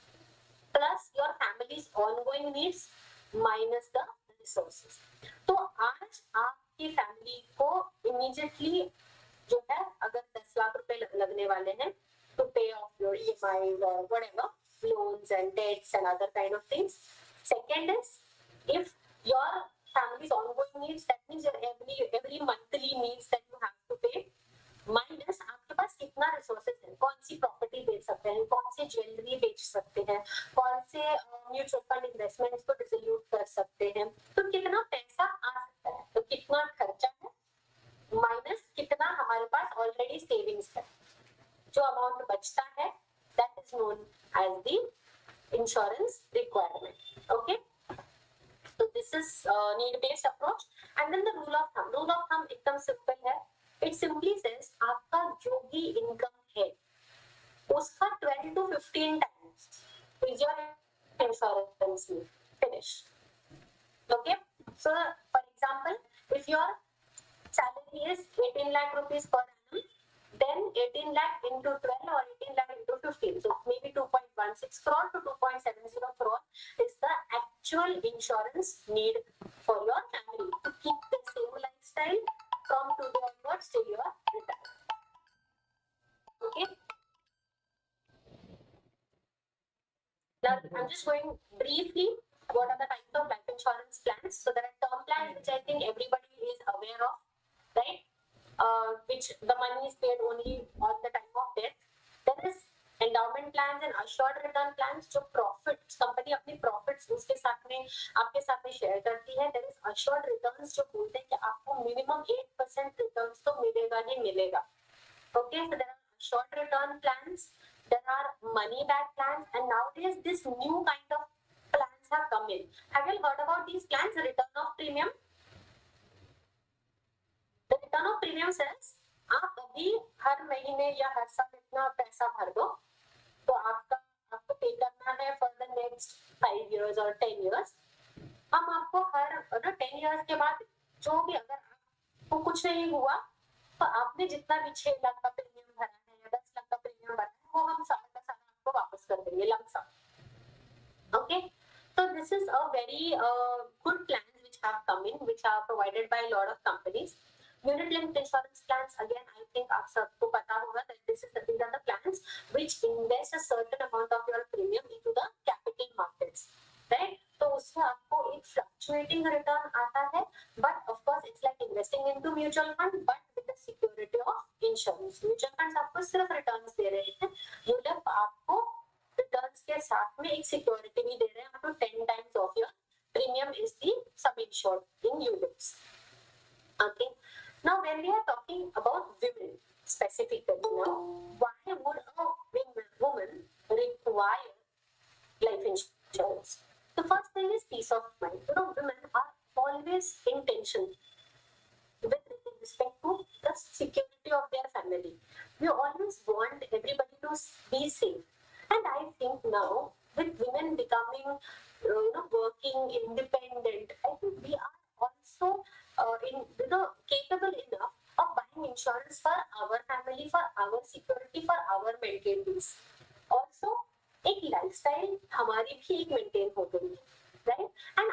plus your family's ongoing needs minus the resources. तो आज आपकी family को immediately जो है अगर 10 लाख रुपए लगने वाले हैं to pay off your EMIs or whatever loans and debts and other kind of things. Second is if your family's ongoing needs, that means your every monthly needs that you have to pay minus आपके पास कितना resources है, कौन सी property बेच सकते हैं, कौन सी jewellery बेच सकते हैं, कौन से म्यूचुअल फंड इन्वेस्टमेंट्स को डिसोल्यूट कर सकते हैं, तो कितना पैसा आ सकता है, तो कितना खर्चा है माइनस कितना हमारे पास ऑलरेडी सेविंग्स है, जो अमाउंट बचता है that is known as the insurance requirement. Okay, तो this is need based approach. And then the rule of thumb. Rule of thumb एकदम सिंपल है. It simply says आपका जो भी इनकम है उसका 12 to 15 times is your insurance need. Finish. Okay. So for example, if your salary is 18 lakh rupees per annum, then 18 lakh into 12 or 18 lakh into 15. So maybe 2.16 crore to 2.70 crore is the actual insurance need for your family to keep the same lifestyle from today onwards till you are retired. Okay. Now I'm just going briefly what are the types of life insurance plans. So there are term plans which I think everybody is aware of, right? Which the money is paid only on the time of death. There is endowment plans and assured return plans जो profits company अपनी profits उसके साथ में आपके साथ में share करती है. There is assured returns जो बोलते हैं कि आपको minimum 8% returns तो मिलेगा ही मिलेगा. Okay, so there are assured return plans, there are money back plans, and nowadays this new kind of plans have come in. Have you heard about these plans? Return of premium. The return of premium says आप अभी हर महीने या हर साल इतना पैसा भर दो तो आपको पे करना है फॉर द नेक्स्ट 5 years और 10 years. हम आपको हर 10 years के बाद जो भी अगर आपको कुछ नहीं हुआ तो आपने जितना भी 6 लाख का प्रीमियम भरा है या 10 लाख का प्रीमियम भरा है वो हम सारा का सारा आपको वापस कर देंगे lump sum. Okay, so this is a very good plans which have come in, which are provided by a lot of companies. Unit linked insurance plans, again I think आप सबको पता होगा that these are the plans which invest a certain amount of your premium into the capital markets, right? तो उससे आपको एक fluctuating return आता है, but of course it's like investing into mutual fund but with a security of insurance. Mutual funds आपको सिर्फ returns दे रहे हैं, यूलिप आपको रिटर्न्स के साथ में एक सिक्योरिटी भी दे रहे हैं, आपको 10 times of your premium is the sum insured in ULIPs. Okay, now when we are talking about women specifically, now why would a woman require life insurance? The first thing is peace of mind. You know, women are always in tension with respect to the security of their family. We always want everybody to be safe, and I think now with women becoming working independent, I think we are also capable enough of buying insurance for our family, for our security, for our mental peace. Also एक lifestyle हमारी भी एक maintain हो गई है, right? And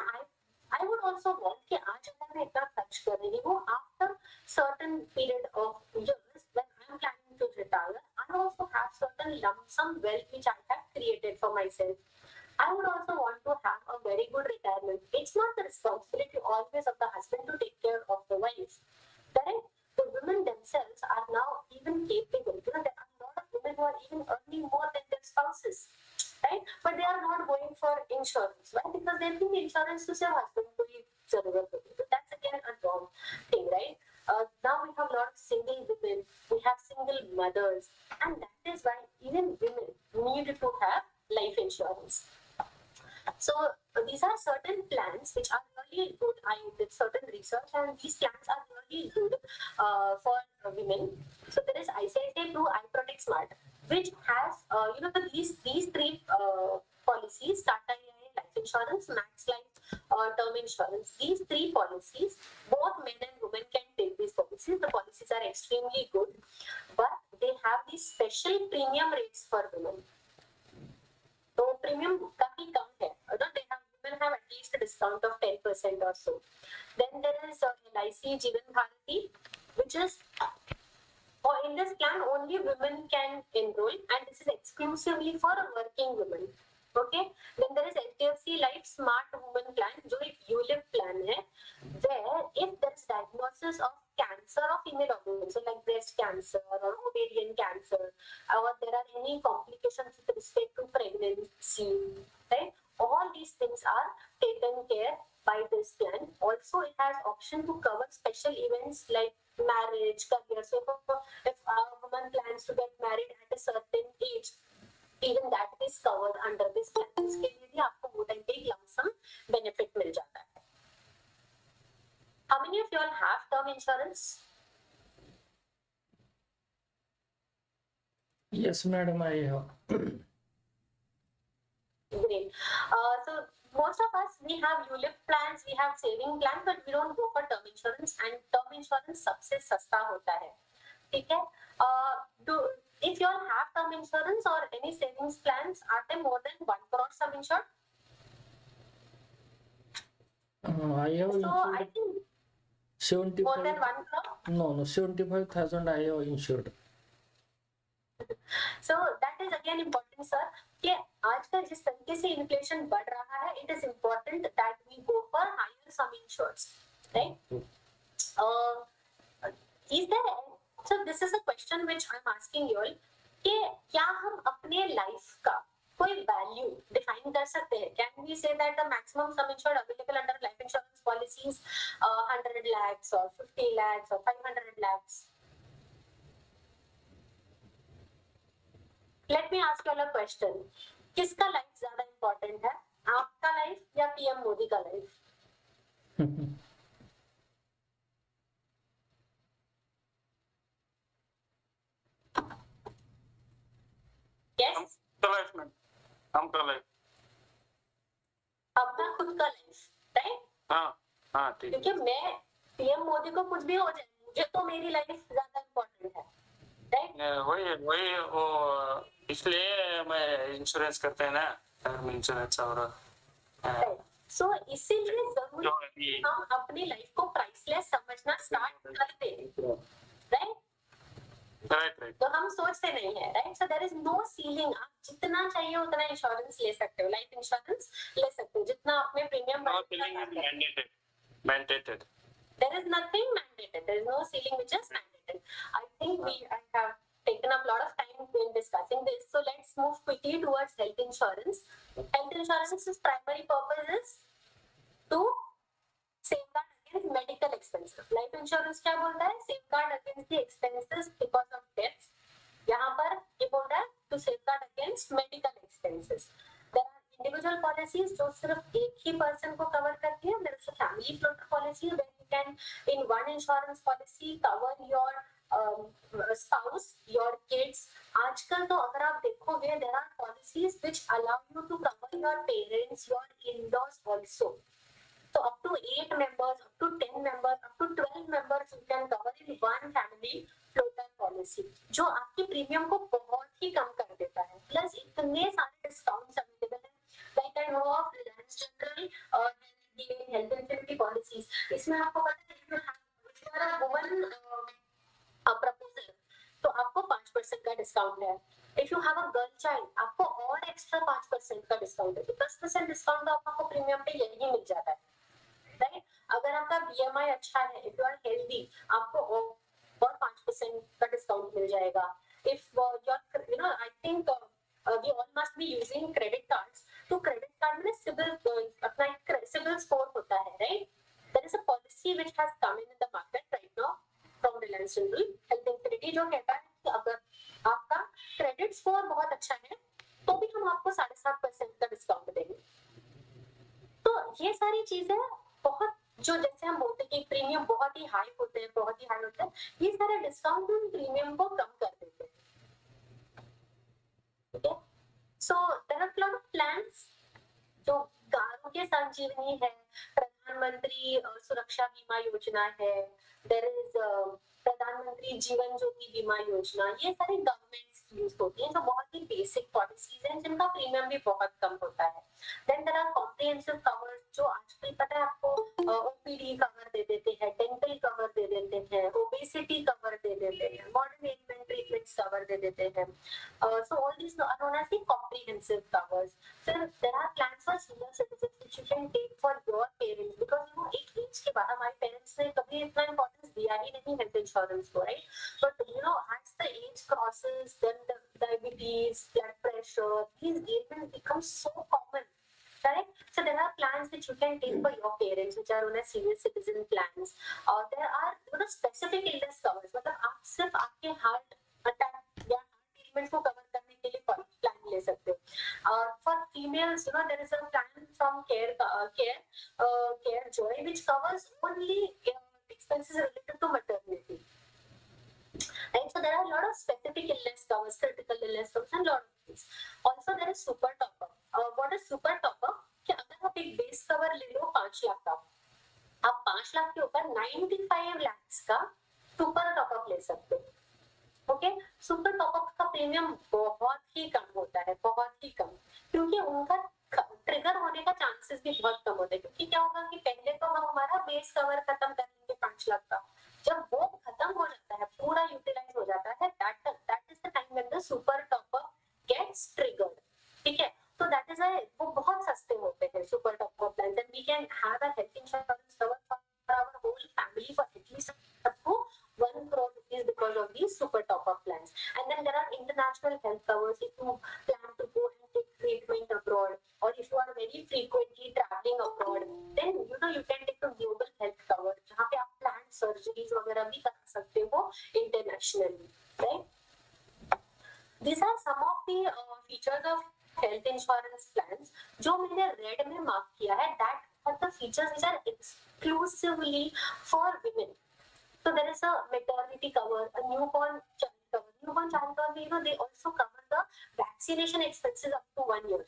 I would also want कि आज अगर मैं इतना खर्च कर रही हूँ, after certain period of years when I'm planning to retire, I also have certain lump sum wealth which I have created for myself. I would also want to have a very good retirement. It's not the responsibility always of the husband to take care of the wife, correct? The women themselves are now even capable. You know, there are a lot of women who are even earning more than their spouses, right? But they are not going for insurance, right? Because they think insurance to their husband को ही जरूरत होती है. That's again a wrong thing, right? Now we have a lot of single women, we have single mothers, and that is why even women need to have life insurance. So these are certain plans which are really good. I did certain research, and these plans are really good for women. So there is ICICI Blue iProtect Smart, which has these three policies: Tata AIA life insurance, Max Life term insurance. These three policies, both men and women can take these policies. The policies are extremely good, but they have these special premium rates for women. So premium काफी कम है. Women have at least a discount of 10% or so. Then there is LIC Jeevan Bharati, which is in this plan only women can enroll, and this is exclusively for working women. Okay. Then there is HDFC Life Smart Women Plan, जो एक ULIP plan है, where if there is diagnosis of cancer of female organs, so like breast cancer or ovarian cancer, or there are any complications with respect to pregnancy, right? All these things are taken care by this plan. Also, it has option to cover special events like marriage, career. So if a woman plans to get married at a certain age, even that is covered under this plan. इसके लिए भी आपको वो time पे एक lump sum benefit मिल जाता है. How many of you all have term insurance? Yes, madam, I have. Great. So most of us, we have ULIP plans, we have saving plans, but we don't go for term insurance, and term insurance सबसे सस्ता होता है. ठीक है? If you all have term insurance or any savings plans, are they more than 1 crore sum insured? I have So I insured think 75. more than 1 crore. No, 75,000 I have insured. So that is again important, sir. कि आजकल जिस तरीके से inflation बढ़ रहा है, it is important that we go for higher sum insureds, right? Is there? So this is a question which I'm asking you all. कि क्या हम अपने लाइफ का कोई वैल्यू डिफाइन कर सकते हैं? Can we say that the maximum sum insured available under life insurance policies 100 lakhs or 50 lakhs or 500 lakhs? Let me ask you all a question. किसका लाइफ ज्यादा इंपॉर्टेंट है, आपका लाइफ या पीएम मोदी का life? Yes? हमका life अपना खुद का लाइफ, राइट? हाँ ठीक है. क्योंकि मैं पीएम मोदी को कुछ भी हो जाए, मुझे तो मेरी लाइफ ज्यादा इंपॉर्टेंट है, राइट? वही वो इसलिए मैं इंश्योरेंस करते हैं ना, टर्म इंश्योरेंस. और सो इसीलिए जरूरी जो है कि हम अपनी लाइफ को प्राइसलेस समझना स्टार्ट कर दें, राइट? राइट तो हम सोचते नहीं है, right? So there is no ceiling. आप जितना चाहिए उतना इंश्योरेंस ले सकते हो, लाइफ इंश्योरेंस ले सकते हो, जितना आपने premium mandated. There is nothing mandated. There is no ceiling which is mandated. important. I think I have taken up a lot of time in discussing this. So let's move quickly towards health insurance. Health insurance's primary purpose is to safeguard against medical expenses. Life insurance क्या बोलता है? Safeguard against the expenses because of death. यहाँ पर ये बोल रहा है to safeguard against medical expenses. There are individual policies जो सिर्फ एक ही person को cover करती है. There is a family floater policy where you can in one insurance policy cover your spouse, your kids. आजकल तो अगर आप देखोगे there are policies which allow you to cover your parents, your in-laws also. So up to 8 members, up to 10 members, up to 12 members you can cover in one family floater policy, जो आपकी premium को बहुत ही कम कर देता है. Plus इतने सारे discounts available हैं. Like I know of Reliance general और हेल्थ इंश्योरेंस पॉलिसीज. इसमें आपको पता है कि वुमन प्रपोजल तो आपको 5% का डिस्काउंट है. If you have a girl child आपको और एक्स्ट्रा 5% का डिस्काउंट है. तो 10% डिस्काउंट तो आपको प्रीमियम पे यही मिल जाता है, राइट? अगर आपका बीएमआई अच्छा है, इफ यू आर हेल्दी, आपको और 5% का डिस्काउंट मिल जाएगा. If your you know I think we all must be using credit cards. तो क्रेडिट कार्ड में सिबिल अपना सिबिल स्कोर होता है, right? There is a policy which has come in the market right now from Reliance general health insurance, जो कहता है कि अगर आपका क्रेडिट स्कोर बहुत अच्छा है तो भी हम आपको 7.5% का डिस्काउंट देंगे. तो ये सारी चीजें बहुत, जो जैसे हम बोलते हैं कि प्रीमियम बहुत ही हाई होते हैं, बहुत ही हाई होते हैं, ये सारे डिस्काउंट उन प्रीमियम को कम कर देते हैं. ठीक है. So there are lot of plans जो आरोग्य संजीवनी है, प्रधानमंत्री सुरक्षा बीमा योजना है, देयर इज प्रधानमंत्री जीवन ज्योति बीमा योजना. ये सारी गवर्नमेंट यूज होती हैं जो बहुत ही बेसिक पॉलिसीज हैं जिनका प्रीमियम भी बहुत कम होता है. Then there are comprehensive covers जो आजकल पता है आपको ओपीडी कवर दे देते हैं, डेंटल कवर दे देते हैं, ओबेसिटी कवर दे देते हैं, मॉडर्न एलिमेंट ट्रीटमेंट्स कवर दे देते हैं. So all this are known as the comprehensive covers. फिर there are plans for senior citizens which you can take for your parents, because you know एक age के बाद हमारे पेरेंट्स ने कभी इतना इंपॉर्टेंस दिया ही नहीं हेल्थ इंश्योरेंस को, right? But you know as the age crosses then the diabetes, blood pressure, these ailments become so common, correct? So there are plans which you can take for your parents, which are known as senior citizen plans. There are specific illness covers. मतलब आप सिर्फ आपके heart attack या heart treatment को cover करने के लिए plan ले सकते हो. For females, there is a plan from Care Joy which covers only expenses related to maternity. Right, so there are a lot of specific illness covers, critical illness covers, and a lot of things. Also, there is super top up. What is super top up? कि अगर आप एक base cover ले लो 5 लाख का, आप 5 लाख के ऊपर 95 लाख का सुपर टॉप अप ले सकते हो. ओके, सुपर टॉप अप का प्रीमियम बहुत ही कम होता है, बहुत ही कम, क्योंकि उनका ट्रिगर होने का चांसेस भी बहुत कम होते हैं. क्योंकि क्या होगा कि पहले तो हम हमारा बेस कवर खत्म कर लेंगे 5 लाख का, जब वो खत्म हो जाता है, पूरा यूटिलाइज हो जाता है, that is the time when the super top up gets triggered. ठीक है, तो that is why वो बहुत सस्ते होते हैं super top up plans, and we can have a health insurance cover for our whole family for at least up to 1 crore rupees because of these super top up plans. And then there are international health covers if you plan to go and take treatment abroad, or if you are very frequently traveling abroad, then you can take a global health cover जहाँ पे आप planned surgeries वगैरह भी करा सकते हो internationally, right? These are some of the features of health insurance plans जो मैंने red में mark किया है. That are the features which are exclusively for women. So there is a maternity cover, a newborn child cover. Newborn child cover, they also cover the vaccination expenses up to 1 year.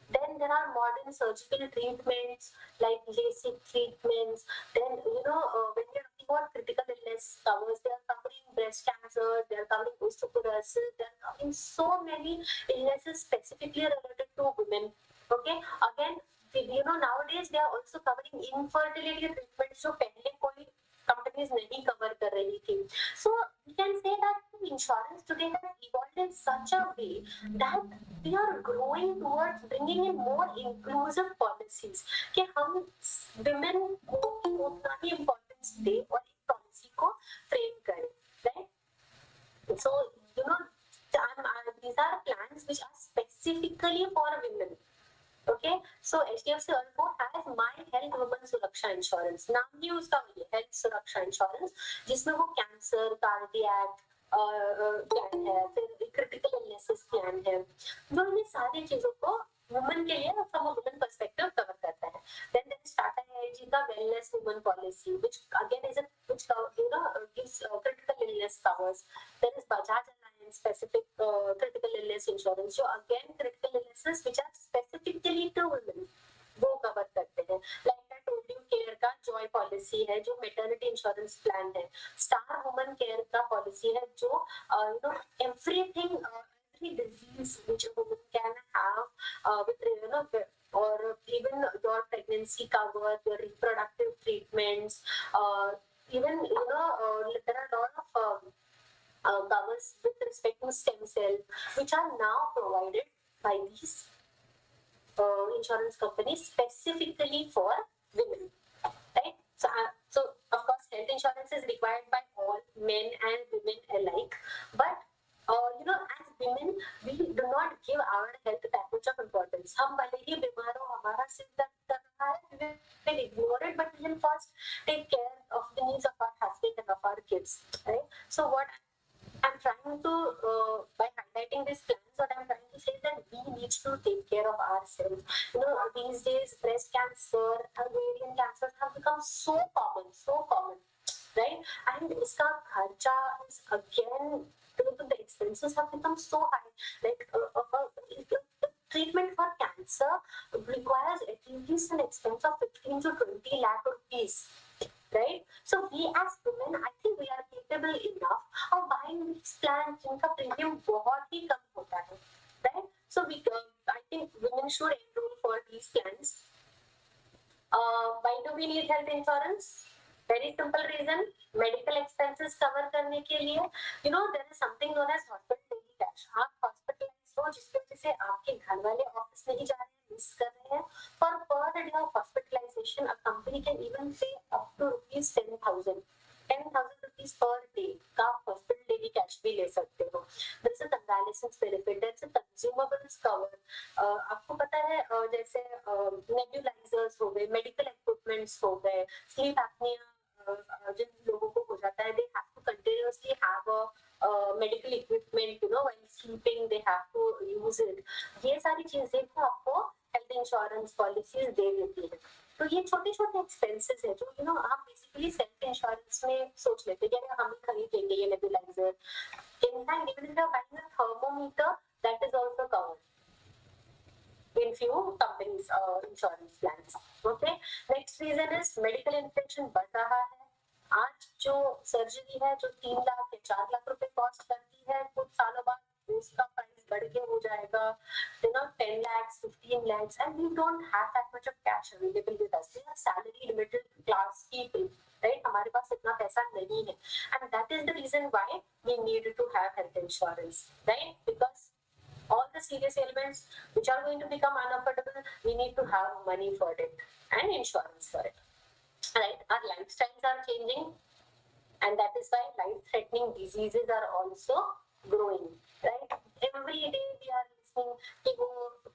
Then there are modern surgical treatments like LASIK treatments. Then when we are talking about critical illness covers, they are covering breast cancer, they are covering osteoporosis, they are covering so many illnesses specifically related to women. Okay, again, nowadays they are also covering infertility treatments जो पहले कोई companies नहीं cover कर रही थी. So we can say that insurance today has evolved in such a way that we are growing towards bringing in more inclusive policies कि हम women को उतना ही importance दे और एक policy को frame करें, right? specifically for women. Okay, so HDFC Ergo has My Health Women Suraksha Insurance. नाम ही उसका वही है, Health Suraksha Insurance, जिसमें वो कैंसर, कार्डियक प्लान है, फिर क्रिटिकल इलनेसेस प्लान है, जो इन सारी चीजों को वुमेन के लिए from a women perspective cover करता है. Then there is Tata AIG का wellness women policy, which again is which gives critical illness covers. There is Bajaj specific critical illness insurance, जो again critical illnesses which are specifically to women वो cover करते हैं. Like I told you, care का Joy policy है जो maternity insurance plan है. Star woman care का policy है जो everything every disease which a woman can have with or even your pregnancy cover, your reproductive treatments, even there are a lot of covers with respect to stem cell, which are now provided by these insurance companies specifically for women, right? So of course, health insurance is required by all men and women alike, but as women, we do not give our health that much of importance. हम भले ही बीमार हो, हमारा सिर दर्द कर रहा है, we will ignore it, but we will first take care of the needs of our husband and of our kids, right? So what I'm trying to, by highlighting these plans, what I'm trying to say is that we need to take care of ourselves. These days, breast cancer, ovarian cancers have become so common, right? And iska kharcha is again, the expenses have become so high. Like, treatment for cancer requires at least an expense of 15 to 20 lakh rupees. Right? So we as women, I think we are capable enough of buying these plans जिनका premium बहुत ही कम होता है, right? So I think women should enroll for these plans. Why do we need health insurance? Very simple reason, medical expenses cover करने के लिए, there is something known as hospital daily cash. आप hospitalized हो जिसकी वजह से आपके घर वाले ऑफिस नहीं जा रहे हैं, मिस कर रहे हैं, for per day of hospitalization, a company can even pay up to rupees 10,000 rupees per day का hospital daily cash भी ले सकते हो. There is a convalescence benefit, there is a consumables cover. आपको पता है जैसे nebulizers हो गए, medical equipments हो गए, sleep apnea जिन लोगों को हो जाता है, they have to continuously have a medical equipment, while sleeping they have to use it. ये सारी चीजें भी आपको हेल्थ इंश्योरेंस पॉलिसीज दे देती है. तो ये छोटे छोटे एक्सपेंसेस है जो आप बेसिकली सेल्फ इंश्योरेंस में सोच लेते हैं कि हम खरीद लेंगे ये nebuliser. In fact, even if you are buying a thermometer, that is also covered in few companies insurance plans. Okay, next reason is medical inflation बढ़ रहा है. आज जो सर्जरी है जो 3 लाख या 4 लाख रुपए कॉस्ट करती है, कुछ सालों बाद उसका प्राइस बढ़ के हो जाएगा 10 lakhs, 15 lakhs, and we don't have that much of cash available with us. We are salaried middle class people, right? हमारे पास इतना पैसा नहीं है, and that is the reason why we need to have health insurance, right? Because all the serious ailments which are going to become unaffordable, we need to have money for it and insurance for it, right? Our lifestyles are changing, and that is why life-threatening diseases are also growing, right? Every day we are listening कि वो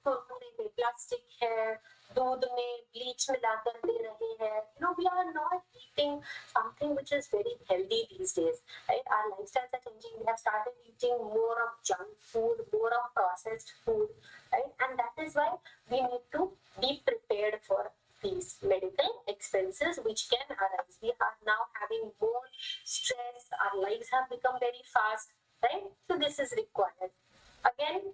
कुरकुरे में plastic है, दूध में bleach मिलाकर दे रहे हैं. We are not eating something which is very healthy these days, right? Our lifestyles are changing. We have started eating more of junk food, more of processed food, right? And that is why we need to be prepared for these medical expenses which can arise. We are now having more stress. Our lives have become very fast, right? So this is required. Again,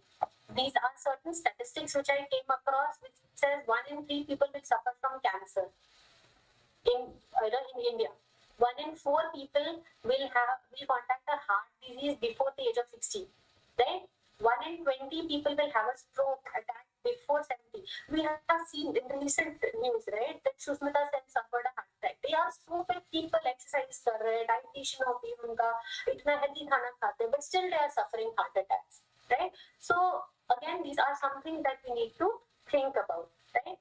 these are certain statistics which I came across, which says 1 in 3 people will suffer from cancer in India. 1 in 4 people will contact a heart disease before the age of 60, right? 1 in 20 people will have a stroke attack before 70. We have seen in recent news, right, that Sushmita Sen suffered a heart attack. They are so fit people, exercise कर रहे हैं, dietitian हो गई उनका, इतना healthy खाना खाते हैं, but still they are suffering heart attacks, right? So again, these are something that we need to think about, right?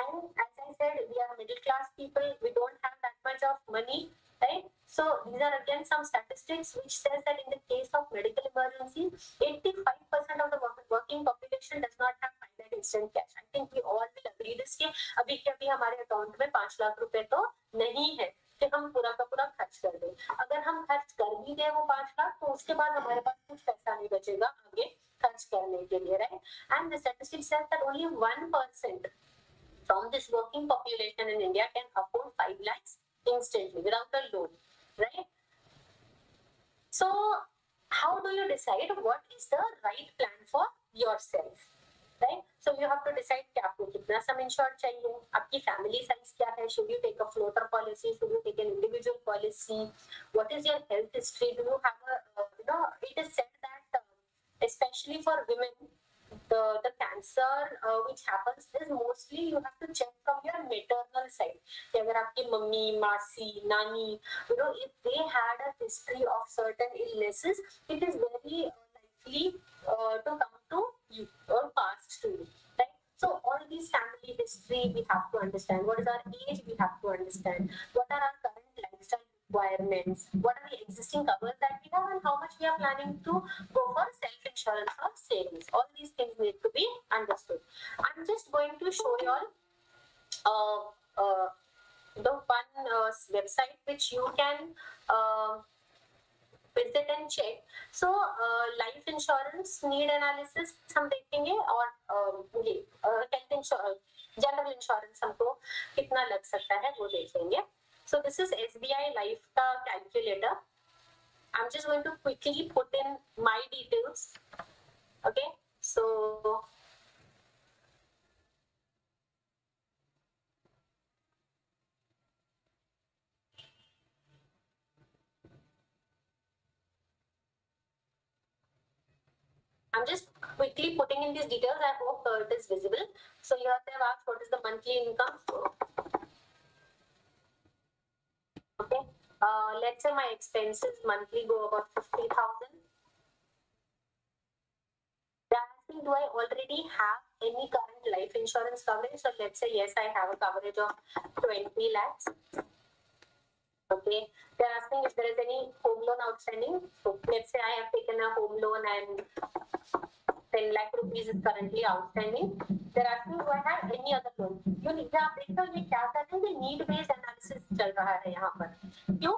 And as I said, we are middle class people. We don't have that much of money right? So these are again some statistics which says that in the case of medical emergency, 85% of the working population does not have finite instant cash. I think we all will agree this कि अभी के अभी हमारे account में 5 लाख रुपए तो नहीं है कि हम पूरा का पूरा खर्च कर दें. अगर हम खर्च कर भी दें वो 5 लाख तो उसके बाद हमारे पास कुछ पैसा नहीं बचेगा आगे खर्च करने के लिए, right? And the statistics says that only 1% from this working population in India can afford 5 lakhs instantly without a loan, right? So how do you decide what is the right plan for yourself, right? So you have to decide कि आपको कितना sum insured चाहिए, आपकी family size क्या है, should you take a floater policy, should you take an individual policy, what is your health history, do you have a, it is said that especially for women, the cancer which happens is mostly you have to check from your maternal side. अगर आपकी mummy, मासी, नानी, if they had a history of certain illnesses, it is very likely to come to you or pass to you, right? So all these family history we have to understand. What is our age? We have to understand. What are our current lifestyle requirements? What are the existing covers that we have, and how much we are planning to go for self-insurance or savings? All these things need to be understood. I'm just going to show you all the one website which you can visit and check. So life insurance need analysis हम देखेंगे और ये health insurance, general insurance हमको कितना लग सकता है वो देखेंगे. So this is SBI Life का calculator. I'm just going to quickly put in my details. Okay, so I'm just quickly putting in these details. I hope it is visible. So here they have asked what is the monthly income. Okay. Let's say my expenses monthly go about 50,000. They're asking, do I already have any current life insurance coverage? So let's say yes, I have a coverage of 20 lakhs. Okay. They're asking if there is any home loan outstanding. So let's say I have taken a home loan and 10 lakh rupees is currently outstanding. They're asking, do I have any other loan? You need आप देखो ये क्या कर रहे हैं, need based analysis चल रहा है यहाँ पर. क्यों?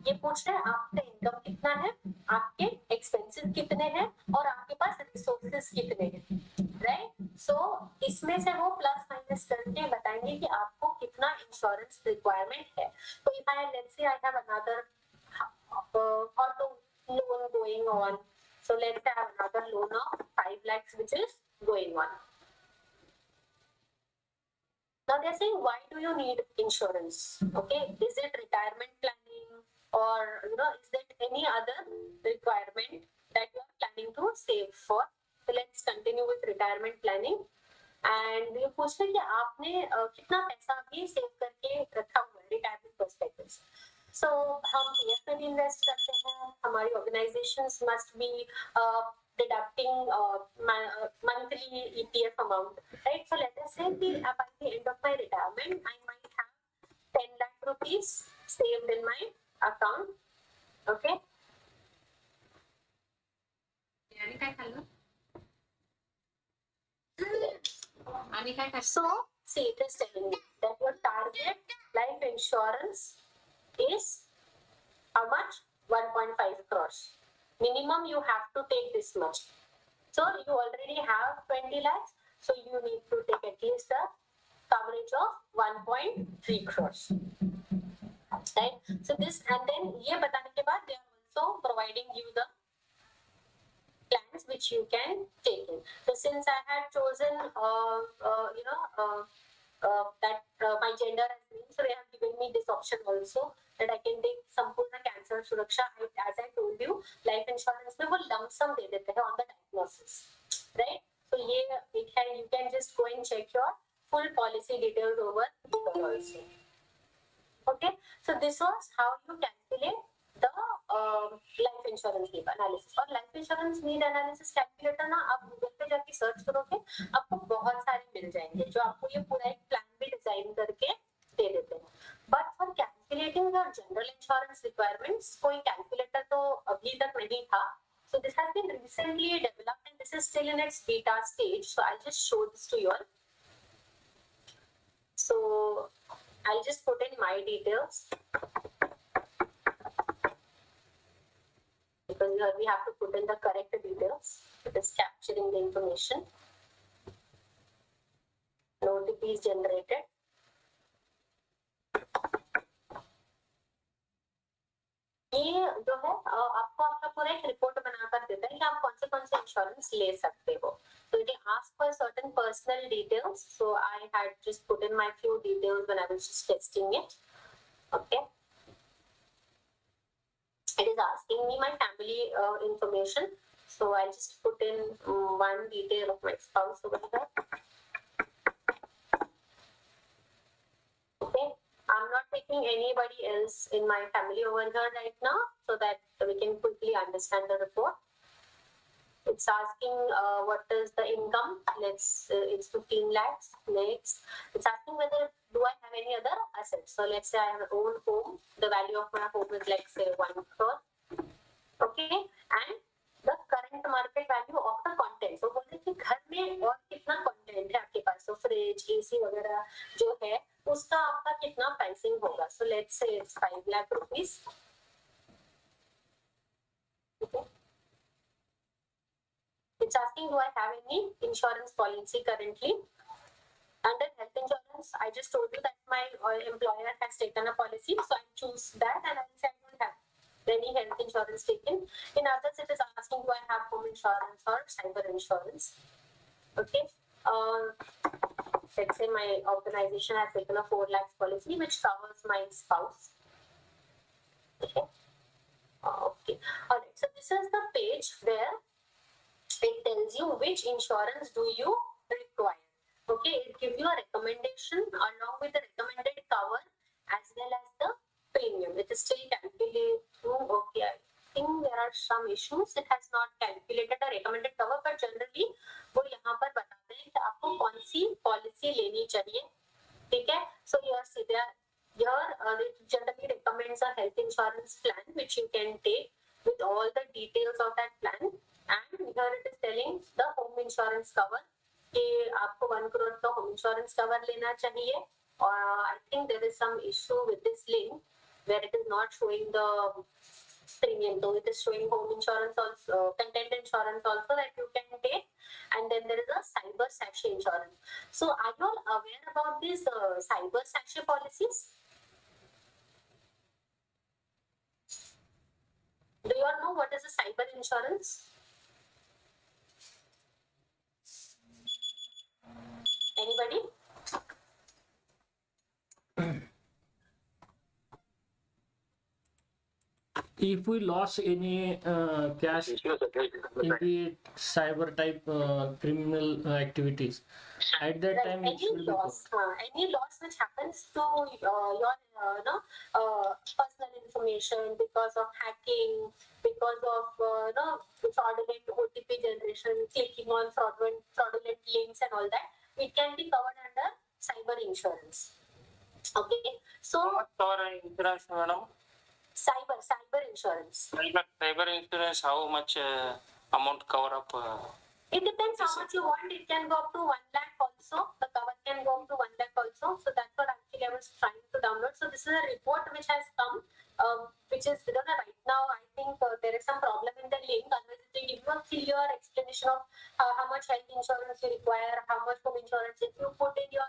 ये पूछ रहे हैं आपका इनकम कितना है, आपके एक्सपेंसेस कितने हैं और आपके पास रिसोर्सेज कितने हैं, राइट? सो इसमें से वो प्लस माइनस करके बताएंगे कि आपको कितना इंश्योरेंस रिक्वायरमेंट है. तो if I let's say I have another auto loan going on. So let's say I have another loan of 5 lakhs which is going on. Now they're saying, why do you need insurance? Okay, is it retirement planning or is there any other requirement that you are planning to save for? So let's continue with retirement planning. And ये पूछ रहे हैं कि आपने कितना पैसा भी save करके रखा हुआ है retirement perspectives. So हम PF में भी इन्वेस्ट करते हैं. हमारी organizations must be deducting monthly EPF amount, right? So let us say by the end of my retirement, I might have 10 lakh rupees saved in my account. Okay. So see, it is telling me that your target life insurance is how much? 1.5 crores. Minimum you have to take this much. So you already have 20 lakhs. So you need to take at least a coverage of 1.3 crores. Right? So this, and then ये बताने के बाद they are also providing you the plans which you can take in. So since I had chosen that my gender has been, so they have given me this option also that I can take संपूर्ण cancer सुरक्षा. As I told you, life insurance में वो lump sum दे देते हैं on the diagnosis, right? So ये एक है, you can just go and check your full policy details over here also. Okay, so this was how you calculate the life insurance need analysis. और life insurance need analysis calculator ना आप Google पे जाके search करोगे आपको बहुत सारे मिल जाएंगे जो आपको ये पूरा एक प्लान भी डिजाइन करके दे देते हैं. But for calculating calculating your general insurance requirements, कोई calculator तो अभी तक नहीं था. So this has been recently developed and this is still in its beta stage. So I'll just show this to you all. So I'll just put in my details. Because here we have to put in the correct details. It is capturing the information. No OTP is generated. ये जो है आपको आपका पूरा एक report बनाकर देता है कि आप कौन से इंश्योरेंस ले सकते हो. So it asks for certain personal details. So I had just put in my few details when I was just testing it. Okay. It is asking me my family information. So I just put in one detail of my spouse over here. Okay. I'm not taking anybody else in my family over here right now so that we can quickly understand the report. It's asking what is the income. It's 15 lakhs. Next, it's asking whether do I have any other assets. So let's say I have an own home. The value of my home is like say 1 crore. Okay, and the current market value of the content. So बोलते कि घर में और कितना content है आपके पास. So fridge, AC वगैरह जो है उसका आपका कितना pricing होगा. So let's say it's 5 lakh rupees. Okay. It's asking, do I have any insurance policy currently? Under health insurance, I just told you that my employer has taken a policy, so I choose that and I will say I don't have any health insurance taken. In others, it is asking, do I have home insurance or cyber insurance? Okay. Let's say my organization has taken a 4 lakhs policy, which covers my spouse. Okay. Okay. All right. So this is the page where it tells you which insurance do you require. Okay, it gives you a recommendation along with the recommended cover as well as the premium. It is still calculating. Okay, I think there are some issues. It has not calculated the recommended cover, but generally वो यहाँ पर बताते हैं कि आपको कौन सी policy लेनी चाहिए. ठीक है? So it generally recommends a health insurance plan which you can take with all the details of that plan. And here it is telling the home insurance cover कि आपको 1 crore का home insurance cover लेना चाहिए. I think there is some issue with this link where it is not showing the premium, though it is showing home insurance also, content insurance also that you can take. And then there is a cyber sachet insurance. So are you all aware about these cyber sachet policies? Do you all know what is a cyber insurance? Anybody? If we lost any cash in the cyber type criminal activities, at that time it should be covered. Any loss which happens to your personal information because of hacking, because of fraudulent OTP generation, clicking on fraudulent links and all that, it can be covered under cyber insurance. Okay, so Cover insurance, madam. cyber insurance. Cyber insurance, how much amount cover up? It depends how much you want. It can go up to 1 lakh also. The cover can go up to 1 lakh also. So that's what actually I was trying to download. So this is a report which has come, which is right now. I think there is some problem in the link. Otherwise, it will give you a clear explanation of how much health insurance you require, how much home insurance. If you put in your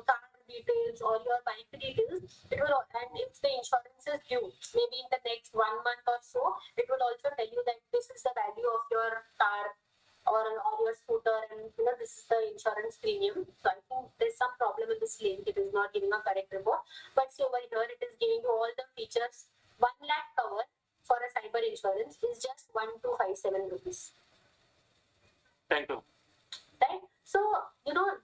car details or your bike details, it will, and if the insurance is due, maybe in the next 1 month or so, it will also tell you that this is the value of your car or your scooter, and this is the insurance premium. So I think there's some problem with this link. It is not giving a correct report. But see over here, it is giving you all the features. 1 lakh cover for a cyber insurance is just 1257 rupees. Thank you. Right? So,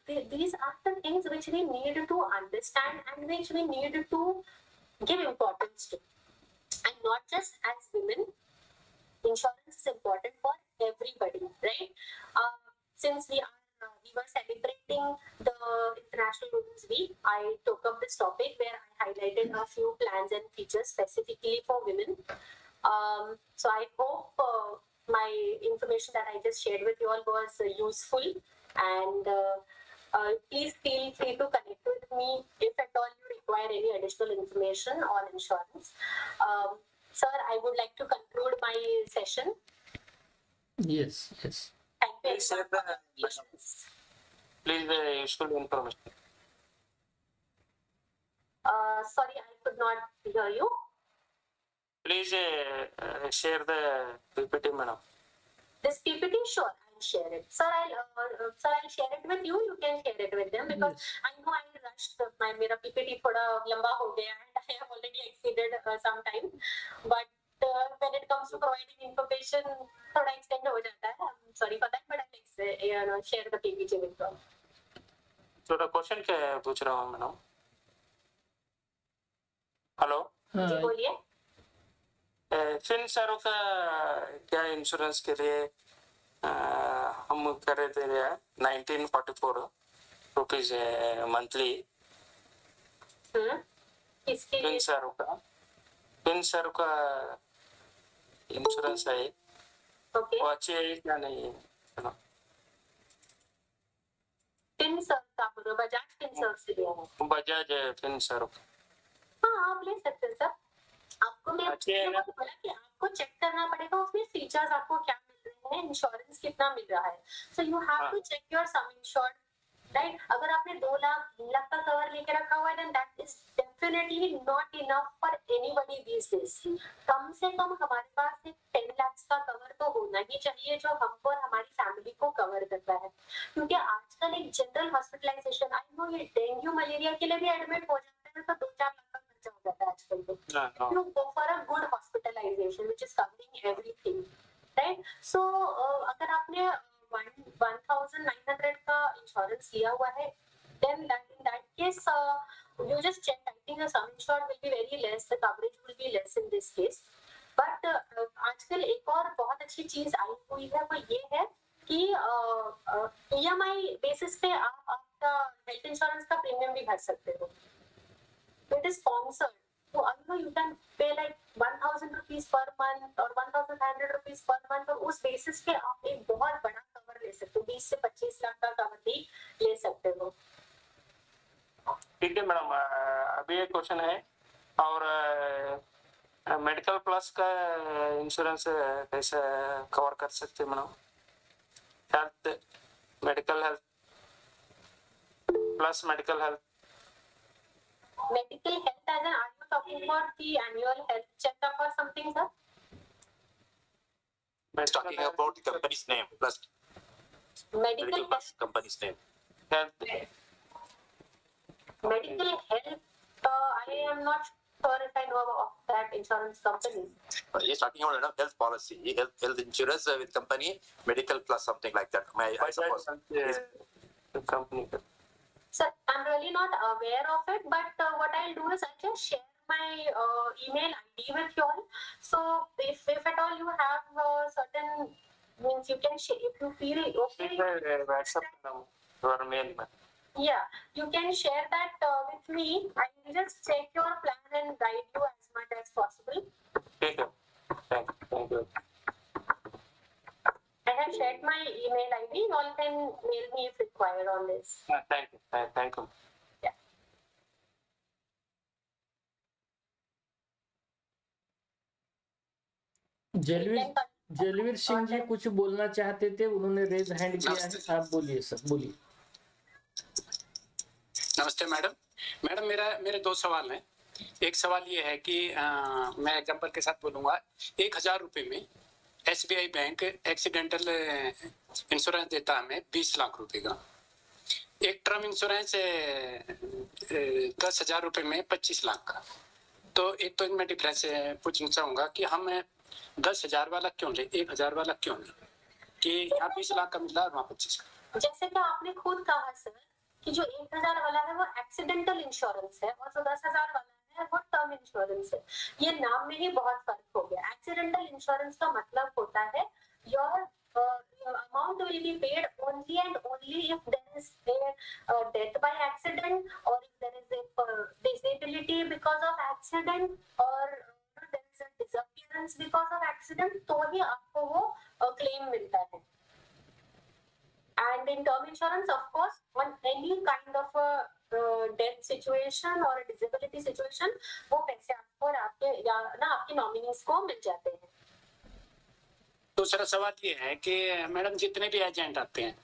these are the things which we need to understand and which we need to give importance to. And not just as women, insurance is important for everybody, right? Since we are we were celebrating the International Women's Week, I took up this topic where I highlighted a few plans and features specifically for women. So I hope my information that I just shared with you all was useful, and please feel free to connect with me if at all you require any additional information on insurance. Sir, I would like to conclude my session. Yes, yes. Thank you. Please share everyone for the your patience. please useful information. Sorry, I could not hear you. Please share the PPT, madam. This PPT, sure, I'll share it. Sir, I'll share it with you. You can share it with them because I know I rushed. मेरा PPT थोड़ा लंबा हो गया and I have already exceeded some time. But when it comes to providing information, थोड़ा extend हो जाता है. I'm sorry for that, but I'll share the PPT with you. थोड़ा क्वेश्चन क्या पूछ रहा हूँ मैडम? हेलो, जी बोलिए. फिन सर का क्या इंश्योरेंस के लिए हम कर रहे थे 1944 रुपीज मंथली. इसके फिन सर का इंश्योरेंस है ओके. वो अच्छी है क्या नहीं है? पिन सर का बोलो, बजाज पिन सर से लिया है. Bajaj fin sir. हाँ, आप ले सकते हैं सर. आपको मैं बोला कि आपको चेक करना पड़ेगा उसमें फीचर्स आपको क्या मिल रहे हैं, इंश्योरेंस कितना मिल रहा है. So you have to check your sum insured, right. अगर आपने 2 लाख का कवर लेके रखा हुआ है then that is definitely not enough for anybody these days. कम से कम हमारे पास एक 10 लाख का कवर तो होना ही चाहिए जो हमको और हमारी फैमिली को कवर करता है. क्योंकि आजकल एक जनरल हॉस्पिटलाइजेशन, आई नो ये डेंगू मलेरिया के लिए भी एडमिट हो जाते हैं तो 2-4 लाख का खर्चा हो जाता है आजकल. तो you go for a good hospitalization which is covering everything, right? So अगर आपने 1900 का इंश्योरेंस लिया हुआ है then in that case you just check. I think the sum insured will be very less, the coverage will be less in this case. But आजकल एक और बहुत अच्छी चीज आई हुई है वो ये है कि EMI बेसिस पे आप आपका हेल्थ इंश्योरेंस का प्रीमियम भी भर सकते हो. It is sponsored. So I know you can pay like 1,000 rupees per month or 1,500 rupees per month, और उस बेसिस पे आप एक बहुत बड़ा कवर ले सकते हो. 20 से 25 लाख का कवर भी ले सकते हो. ठीक है मैडम, अभी एक क्वेश्चन है और मेडिकल प्लस का इंश्योरेंस कैसे कवर कर सकते हैं madam? Health medical health plus medical health. Medical health as in, are you talking about the annual health checkup or something, sir? Talking about the company's name plus Medical medical plus health. company's name. health. Medical health. I am not sure if I know of that insurance company. He's talking about health policy, health insurance with company, medical plus something like that. I suppose. Company. Sir, I'm really not aware of it, but what I'll do is I'll just share my email ID with you all. So if at all you have certain means you can share if you feel okay. WhatsApp your mail. Yeah, you can share that with me. I will just check your plan and guide you as much as possible. ठीक है. Thank you. I have shared my email ID. You all can mail me if required on this. Thank you. Thank you. Yeah. जलवीर Singh ji कुछ बोलना चाहते थे, उन्होंने raise hand किया है. आप बोलिए सर, बोलिए. नमस्ते मैडम, मेरे 2 सवाल हैं. एक सवाल ये है कि मैं एग्जांपल के साथ बोलूंगा. 1,000 रुपए में SBI बैंक एक्सीडेंटल इंश्योरेंस देता है हमें 20 लाख रुपए का. एक टर्म इंश्योरेंस 10,000 रुपए में 25 लाख का. तो एक तो इनमें डिफरेंस पूछना चाहूंगा कि हम 10,000 वाला क्यों ले, 1,000 वाला क्यों ले, कि यहाँ 20 लाख का मिल रहा है और वहाँ 25 का. जैसे कि आपने खुद कहा सर कि जो 1,000 वाला है वो एक्सीडेंटल इंश्योरेंस है और जो 10,000 वाला है वो टर्म इंश्योरेंस है. ये नाम में ही बहुत फर्क हो गया. एक्सीडेंटल इंश्योरेंस का मतलब होता है your amount will be paid only and only if there is a death by accident, or if there is a disability because of accident, or there is a disappearance because of accident, तो ही आपको वो claim मिलता है. And in term insurance, of course, on any kind of a death situation or a disability situation, वो पैसे आपको और आपके या ना आपके nominees को मिल जाते हैं. दूसरा सवाल ये है कि मैडम जितने भी एजेंट आते हैं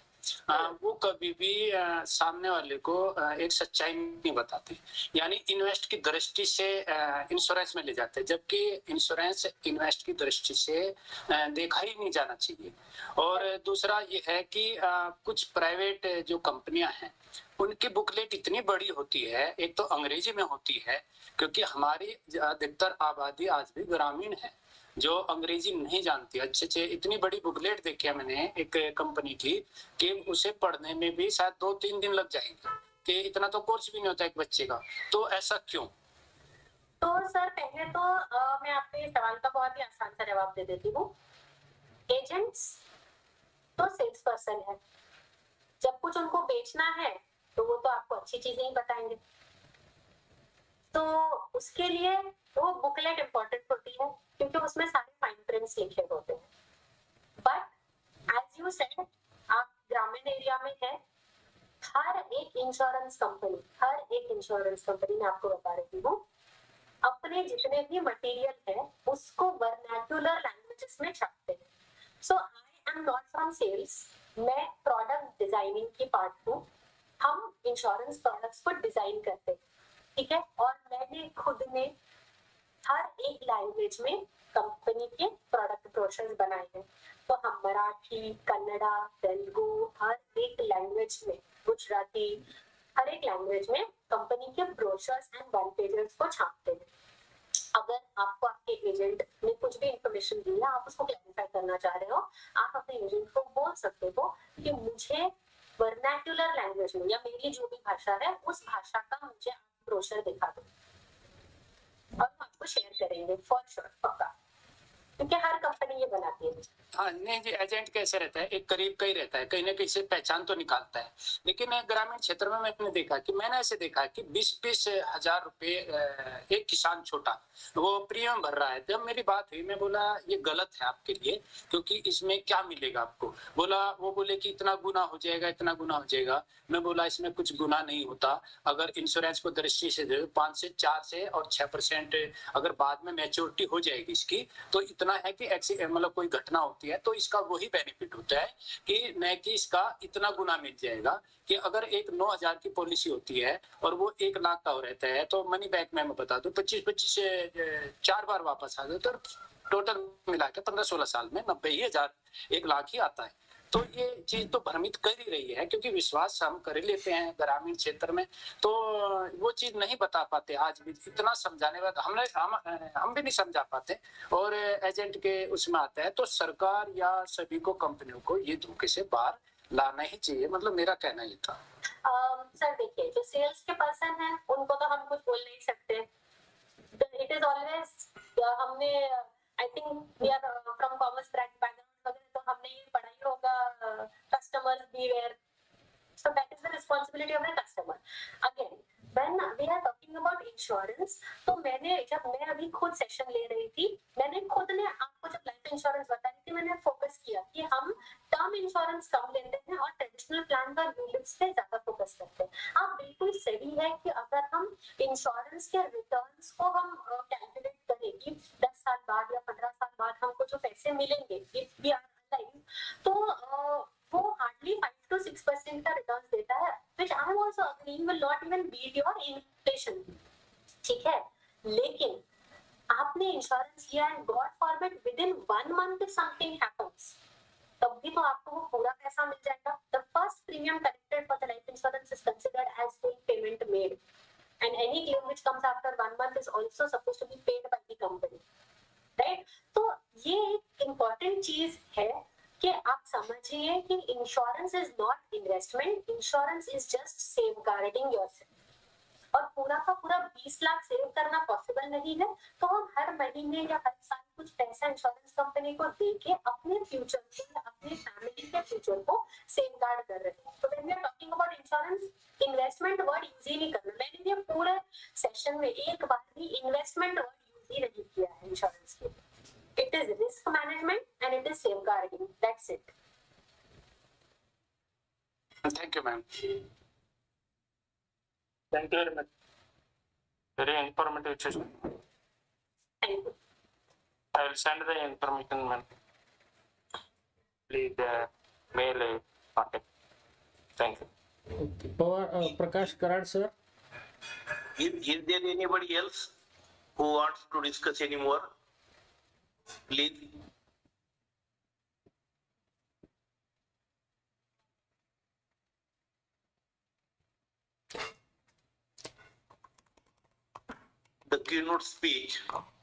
वो कभी भी सामने वाले को एक सच्चाई नहीं बताते, यानी इन्वेस्ट की दृष्टि से इंश्योरेंस में ले जाते हैं, जबकि इंश्योरेंस इन्वेस्ट की दृष्टि से देखा ही नहीं जाना चाहिए. और दूसरा ये है कि कुछ प्राइवेट जो कंपनियां हैं उनकी बुकलेट इतनी बड़ी होती है, एक तो अंग्रेजी में होती है, क्योंकि हमारी अधिकतर आबादी आज भी ग्रामीण है जो अंग्रेजी नहीं जानती. अच्छे इतनी बड़ी बुकलेट देखी है मैंने एक कंपनी की कि उसे पढ़ने में भी शायद 2-3 दिन लग जाएंगे, कि इतना तो कोर्स भी नहीं होता एक बच्चे का. तो ऐसा क्यों? तो सर पहले तो मैं आपके सवाल का बहुत ही आसान सा जवाब दे देती हूँ. एजेंट्स तो सेल्स पर्सन है, जब कुछ उनको बेचना है तो वो तो आपको अच्छी चीजें ही बताएंगे, तो उसके लिए वो बुकलेट इंपॉर्टेंट होती है क्योंकि उसमें सारे फाइन प्रिंट्स लिखे होते हैं. बट एज यू सेड, आप ग्रामीण एरिया में है, हर एक इंश्योरेंस कंपनी मैं आपको बता रही हूँ, अपने जितने भी मटेरियल है उसको वर्नाक्युलर लैंग्वेजेस में छापते हैं. So I am not from sales, मैं प्रोडक्ट डिजाइनिंग की पार्ट हूँ. हम इंश्योरेंस प्रोडक्ट्स को डिजाइन करते हैं, ठीक है, और मैंने खुद ने हर एक लैंग्वेज में कंपनी के प्रोडक्ट ब्रोशर्स बनाए हैं. तो हम मराठी, कन्नड़ा, तेलुगु, हर एक लैंग्वेज में, गुजराती, हर एक लैंग्वेज में कंपनी के ब्रोशर्स एंड वन पेजर्स को छापते हैं. अगर आपको आपके एजेंट ने कुछ भी इंफॉर्मेशन दी है, आप उसको क्लैरिफाई करना चाह रहे हो, आप अपने एजेंट को बोल सकते हो कि मुझे वर्नाक्युलर लैंग्वेज में या मेरी जो भी भाषा है उस भाषा का मुझे ब्रोशर दिखा दो, और हम आपको शेयर करेंगे फॉर श्योर, पक्का, क्योंकि हर कंपनी ये बनाती है. हाँ नहीं जी, एजेंट कैसे रहता है, एक करीब का ही रहता है, कहीं ना कहीं से पहचान तो निकालता है. लेकिन ग्रामीण क्षेत्र में मैंने ऐसे देखा है कि 20-20 हजार रुपए एक किसान छोटा वो प्रीमियम भर रहा है. जब मेरी बात हुई, मैं बोला ये गलत है आपके लिए, क्योंकि इसमें क्या मिलेगा आपको. वो बोले कि इतना गुना हो जाएगा. मैं बोला इसमें कुछ गुना नहीं होता. अगर इंश्योरेंस को दृष्टि से 5 से 4 से और 6% अगर बाद में मैच्योरिटी हो जाएगी इसकी, तो इतना है कि मतलब कोई घटना होती है तो इसका वही बेनिफिट होता है कि न कि इसका इतना गुना मिल जाएगा. कि अगर एक 9,000 की पॉलिसी होती है और वो 1 लाख का हो रहता है, तो मनी बैक में बता दूं 25 से 4 बार वापस आ जाए, तो टोटल मिला के 15-16 साल में 90,000 1 लाख ही आता है. तो ये चीज तो भ्रमित कर ही रही है, क्योंकि विश्वास हम कर ही लेते हैं ग्रामीण क्षेत्र में, तो वो चीज नहीं बता पाते. आज भी इतना समझाने बाद हम भी नहीं समझा पाते, और एजेंट के उसमें आता है. तो सरकार या सभी को, कंपनियों को ये धोखे से बाहर लाना ही चाहिए, मतलब मेरा कहना ये था. सर देखिए, जो सेल्स के पर्सन है उनको तो हम कुछ बोल नहीं सकते. इट इज ऑलवेज, हमने I think we are from commerce background, तो हमने ये पढ़ा ही होगा, customers beware. So that is the responsibility of the customer. Again, when we are talking about insurance, तो जब मैं अभी खुद सेशन ले रही थी, मैंने खुद ने आपको जब लाइफ इंश्योरेंस बता रही थी, मैंने फोकस किया कि हम टर्म इंश्योरेंस कम लेते हैं और ट्रेडिशनल प्लान पर यूनिट्स पे ज्यादा फोकस करते हैं. आप बिल्कुल सही है कि अगर हम इंश्योरेंस के रिटर्न्स को हम कैलकुलेट करें कि 10 साल बाद या 15 साल बाद हमको जो पैसे मिलेंगे इफ वी आर अलाइव, तो वो हार्डली 5 to 6% का रिटर्न देता है, which I am also agreeing will not even beat your inflation. ठीक है, लेकिन आपने इंश्योरेंस लिया है, God forbid within 1 month if something happens, तब भी तो आपको वो पूरा पैसा मिल जाएगा. The first premium collected for the life insurance is considered as full payment made, and any claim which comes after 1 month is also supposed to be paid by the company, right? तो ये एक important चीज है कि आप समझिए कि insurance is not investment, insurance is just safeguarding yourself. और पूरा का पूरा 20 लाख सेव करना पॉसिबल नहीं है, तो हम हर महीने या हर साल कुछ पैसा इंश्योरेंस कंपनी को देके अपने फ्यूचर को या अपने फैमिली के फ्यूचर को सेफगार्ड कर रहे हैं. तो when we are talking about insurance, investment word use ही नहीं करना. मैंने ये पूरे सेशन में एक बार भी इन्वेस्टमेंट वर्ड यूज ही नहीं किया है इंश्योरेंस के. It is risk management and it is safeguarding. That's it. Thank you ma'am. Thank you very much. Very informative session. Thank you. I will send the information, man. Please mail contact. Thank you. Okay. Prakash Karad, sir. Is there anybody else who wants to discuss any more? Please. The keynote speech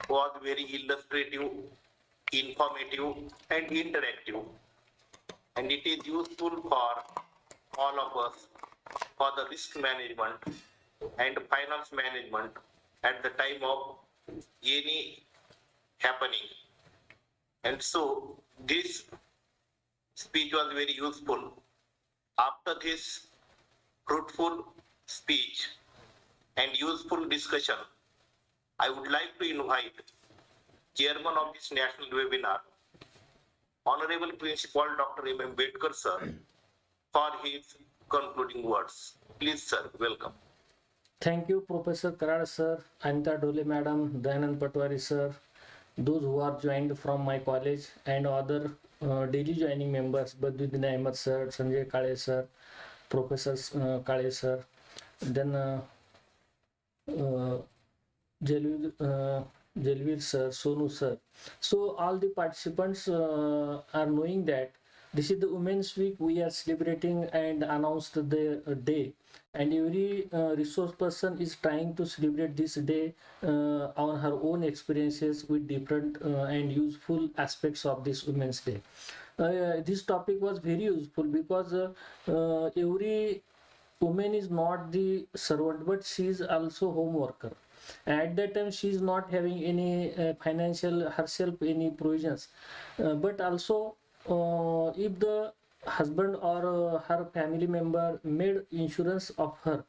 was very illustrative, informative, and interactive, and it is useful for all of us for the risk management and finance management at the time of any happening. And so this speech was very useful. After this fruitful speech and useful discussion, I would like to invite Chairman of this national webinar, Honorable Principal Dr. M. Ambedkar sir, for his concluding words. Please sir, welcome. Thank you, Professor Karad, sir, Anita Dole, madam, Dayanand Patwari, sir, those who are joined from my college, and other daily joining members, Badruddin Ahmed, sir, Sanjay Kale, sir, Professor Kale, sir, then Jalveer sir, Sonu sir. So all the participants are knowing that this is the Women's Week. We are celebrating and announced the day, and every resource person is trying to celebrate this day on her own experiences with different and useful aspects of this Women's Day. This topic was very useful because every woman is not the servant, but she is also home worker. At that time she is not having any financial herself any provisions, but also if the husband or her family member made insurance of her,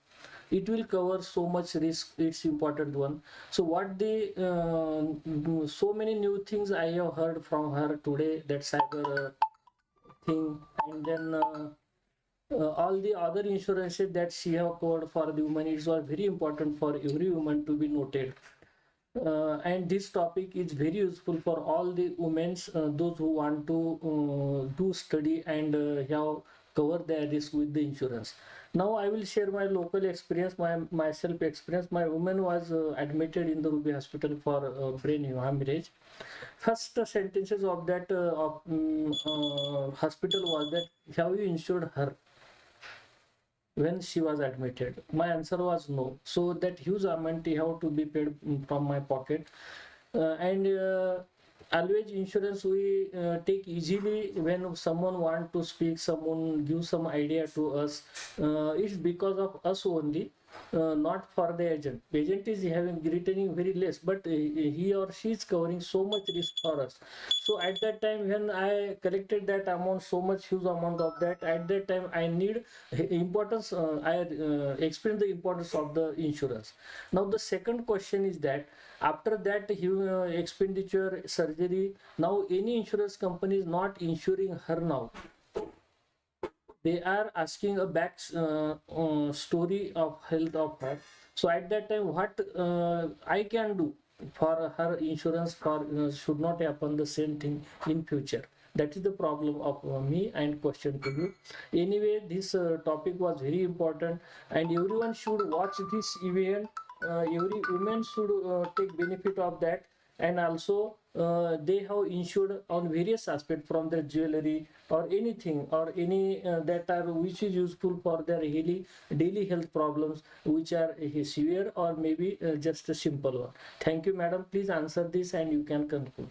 it will cover so much risk. It's important one. So what the so many new things I have heard from her today, that cyber thing, and then all the other insurances that she have covered for the woman. It was very important for every woman to be noted. And this topic is very useful for all the women, those who want to do study and have cover their risk with the insurance. Now I will share my local experience, my self experience. My woman was admitted in the Ruby Hospital for brain hemorrhage. First sentences of that hospital was that, have you insured her when she was admitted? My answer was no. So that huge amount have to be paid from my pocket. And always insurance we take easily when someone want to speak, someone give some idea to us. It's because of us only. Not for the agent. Agent is having retaining very less, but he or she is covering so much risk for us. So at that time when I collected that amount, so much huge amount of that, at that time I need importance. I explained the importance of the insurance. Now the second question is that after that expenditure surgery, now any insurance company is not insuring her now. They are asking a back story of health of her. So at that time, what I can do for her insurance for should not happen the same thing in future. That is the problem of me and question to you. Anyway, this topic was very important, and everyone should watch this event. Every woman should take benefit of that, and also they have insured on various aspects from their jewelry or anything or any that are which is useful for their daily health problems, which are severe or maybe just a simple one. Thank you, madam. Please answer this and you can conclude.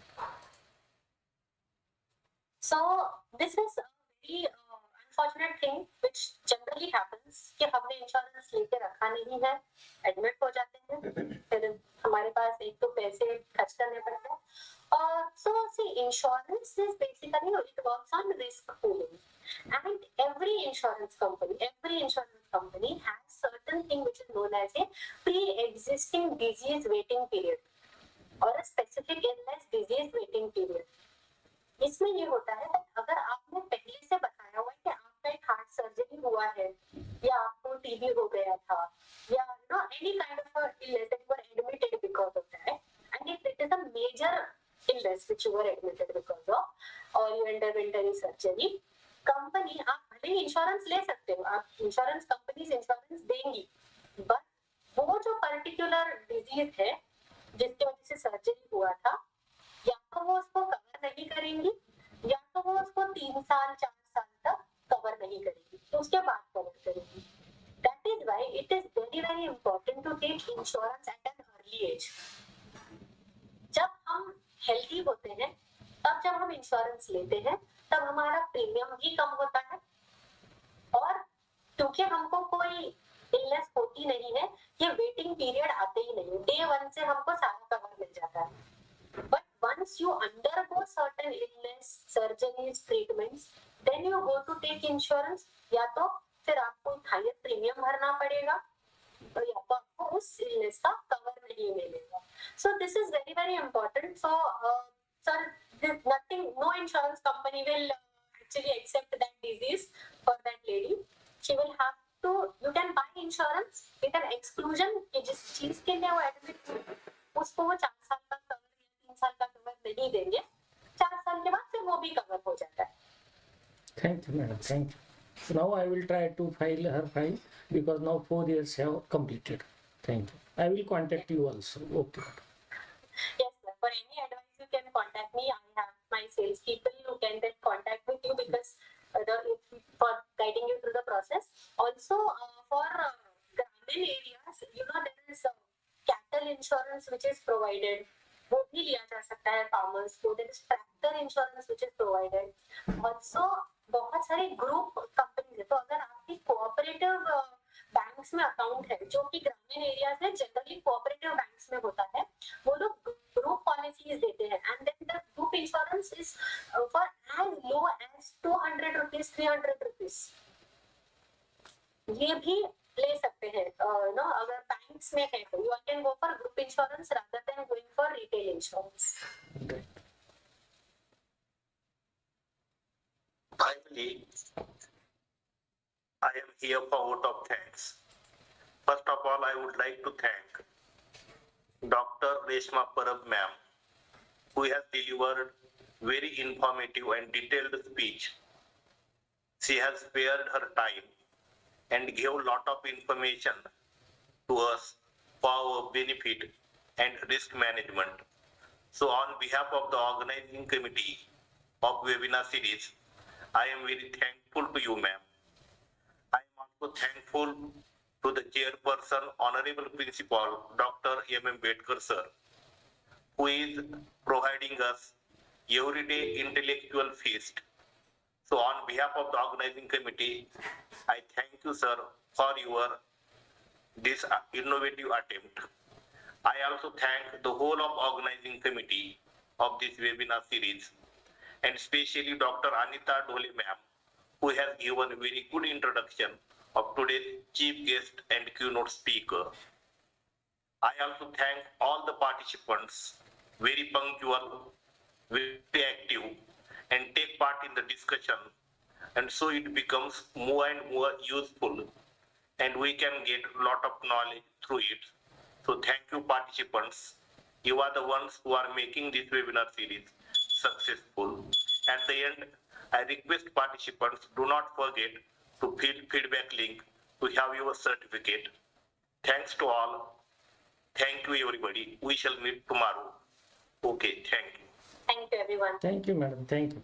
So this is a very unfortunate thing which generally happens कि हमने insurance लेके रखा नहीं है, admit हो जाते हैं, फिर हमारे पास एक तो पैसे खर्च करने पड़ते हैं. So see, insurance is basically it works on risk pooling, and every insurance company has certain thing which is known as a pre-existing disease waiting period or a specific illness disease waiting period. इसमें ये होता है कि अगर आपने पहले से बताया हुआ है कि आपका एक हार्ट सर्जरी हुआ है या आपको टीबी हो गया था या any kind of a illness that you were admitted because of that, and if it is a major illness which you were admitted because of or you underwent any surgery, company आप भले ही insurance ले सकते हो, आप insurance companies insurance देंगी, but वो जो particular disease है जिसकी वजह से सर्जरी हुआ था, या तो वो उसको कवर नहीं करेंगी या तो वो उसको 3 साल 4 साल तक कवर नहीं करेंगी, तो उसके बाद कवर करेंगी. That is why it is very very important to take insurance at an early age. जब हम हेल्दी होते हैं तब जब हम इंश्योरेंस लेते हैं तब हमारा प्रीमियम भी कम होता है, और क्योंकि हमको कोई इलनेस होती नहीं है, ये वेटिंग पीरियड आते ही नहीं, डे 1 से हमको सारा कवर मिल जाता है. But once you undergo certain illness, surgeries, treatments, then you go to take insurance, या तो फिर आपको हायर प्रीमियम भरना पड़ेगा और या तो आपको उस इलनेस का कवर नहीं मिलेगा. So this is very very important. So sir, nothing, no insurance company will actually accept that disease for that lady. She will have to, you can buy insurance with an exclusion कि जिस चीज के लिए वो admit हुई उसको वो 4 साल का कवर या 3 साल का कवर नहीं देंगे, 4 साल के बाद फिर वो भी कवर हो जाता है. Thank you, madam. Thank you. So now I will try to file her file because now 4 years have completed. Thank you. I will contact you also. Okay. Yes, sir. For any advice you can contact me. I have my sales people who can then contact with you because for guiding you through the process. Also for Gramin areas, there is cattle insurance which is provided. वो भी लिया जा सकता है farmers को. There is tractor insurance which is provided. Also बहुत सारे group companies है, तो अगर आपकी कोऑपरेटिव बैंक्स में अकाउंट है जो कि ग्रामीण एरियाज में जनरली कोऑपरेटिव बैंक्स में होता है, वो लोग ग्रुप पॉलिसीज देते हैं, and then the group insurance is for as low as 200 rupees 300 rupees. ये भी ले सकते हैं अगर बैंक्स में है तो. You can go for group insurance rather than going for retail insurance. Finally, I am here for vote of thanks. First of all, I would like to thank Dr. RESHMA PARAB ma'am, who has delivered very informative and detailed speech. She has spared her time and gave a lot of information to us for our benefit and risk management. So on behalf of the organizing committee of webinar series, I am very thankful to you, ma'am. I am also thankful to the chairperson, Honorable Principal Dr. M. Bedkar sir, who is providing us everyday intellectual feast. So on behalf of the organizing committee, I thank you, sir, for this innovative attempt. I also thank the whole of organizing committee of this webinar series, and especially Dr. Anita Dole ma'am, who has given a very good introduction of today's chief guest and keynote speaker. I also thank all the participants, very punctual, very active, and take part in the discussion, and so it becomes more and more useful, and we can get a lot of knowledge through it. So thank you, participants. You are the ones who are making this webinar series successful. At the end, I request participants do not forget to fill feedback link to have your certificate. Thanks to all. Thank you, everybody. We shall meet tomorrow. Okay, thank you. Thank you, everyone. Thank you, madam. Thank you.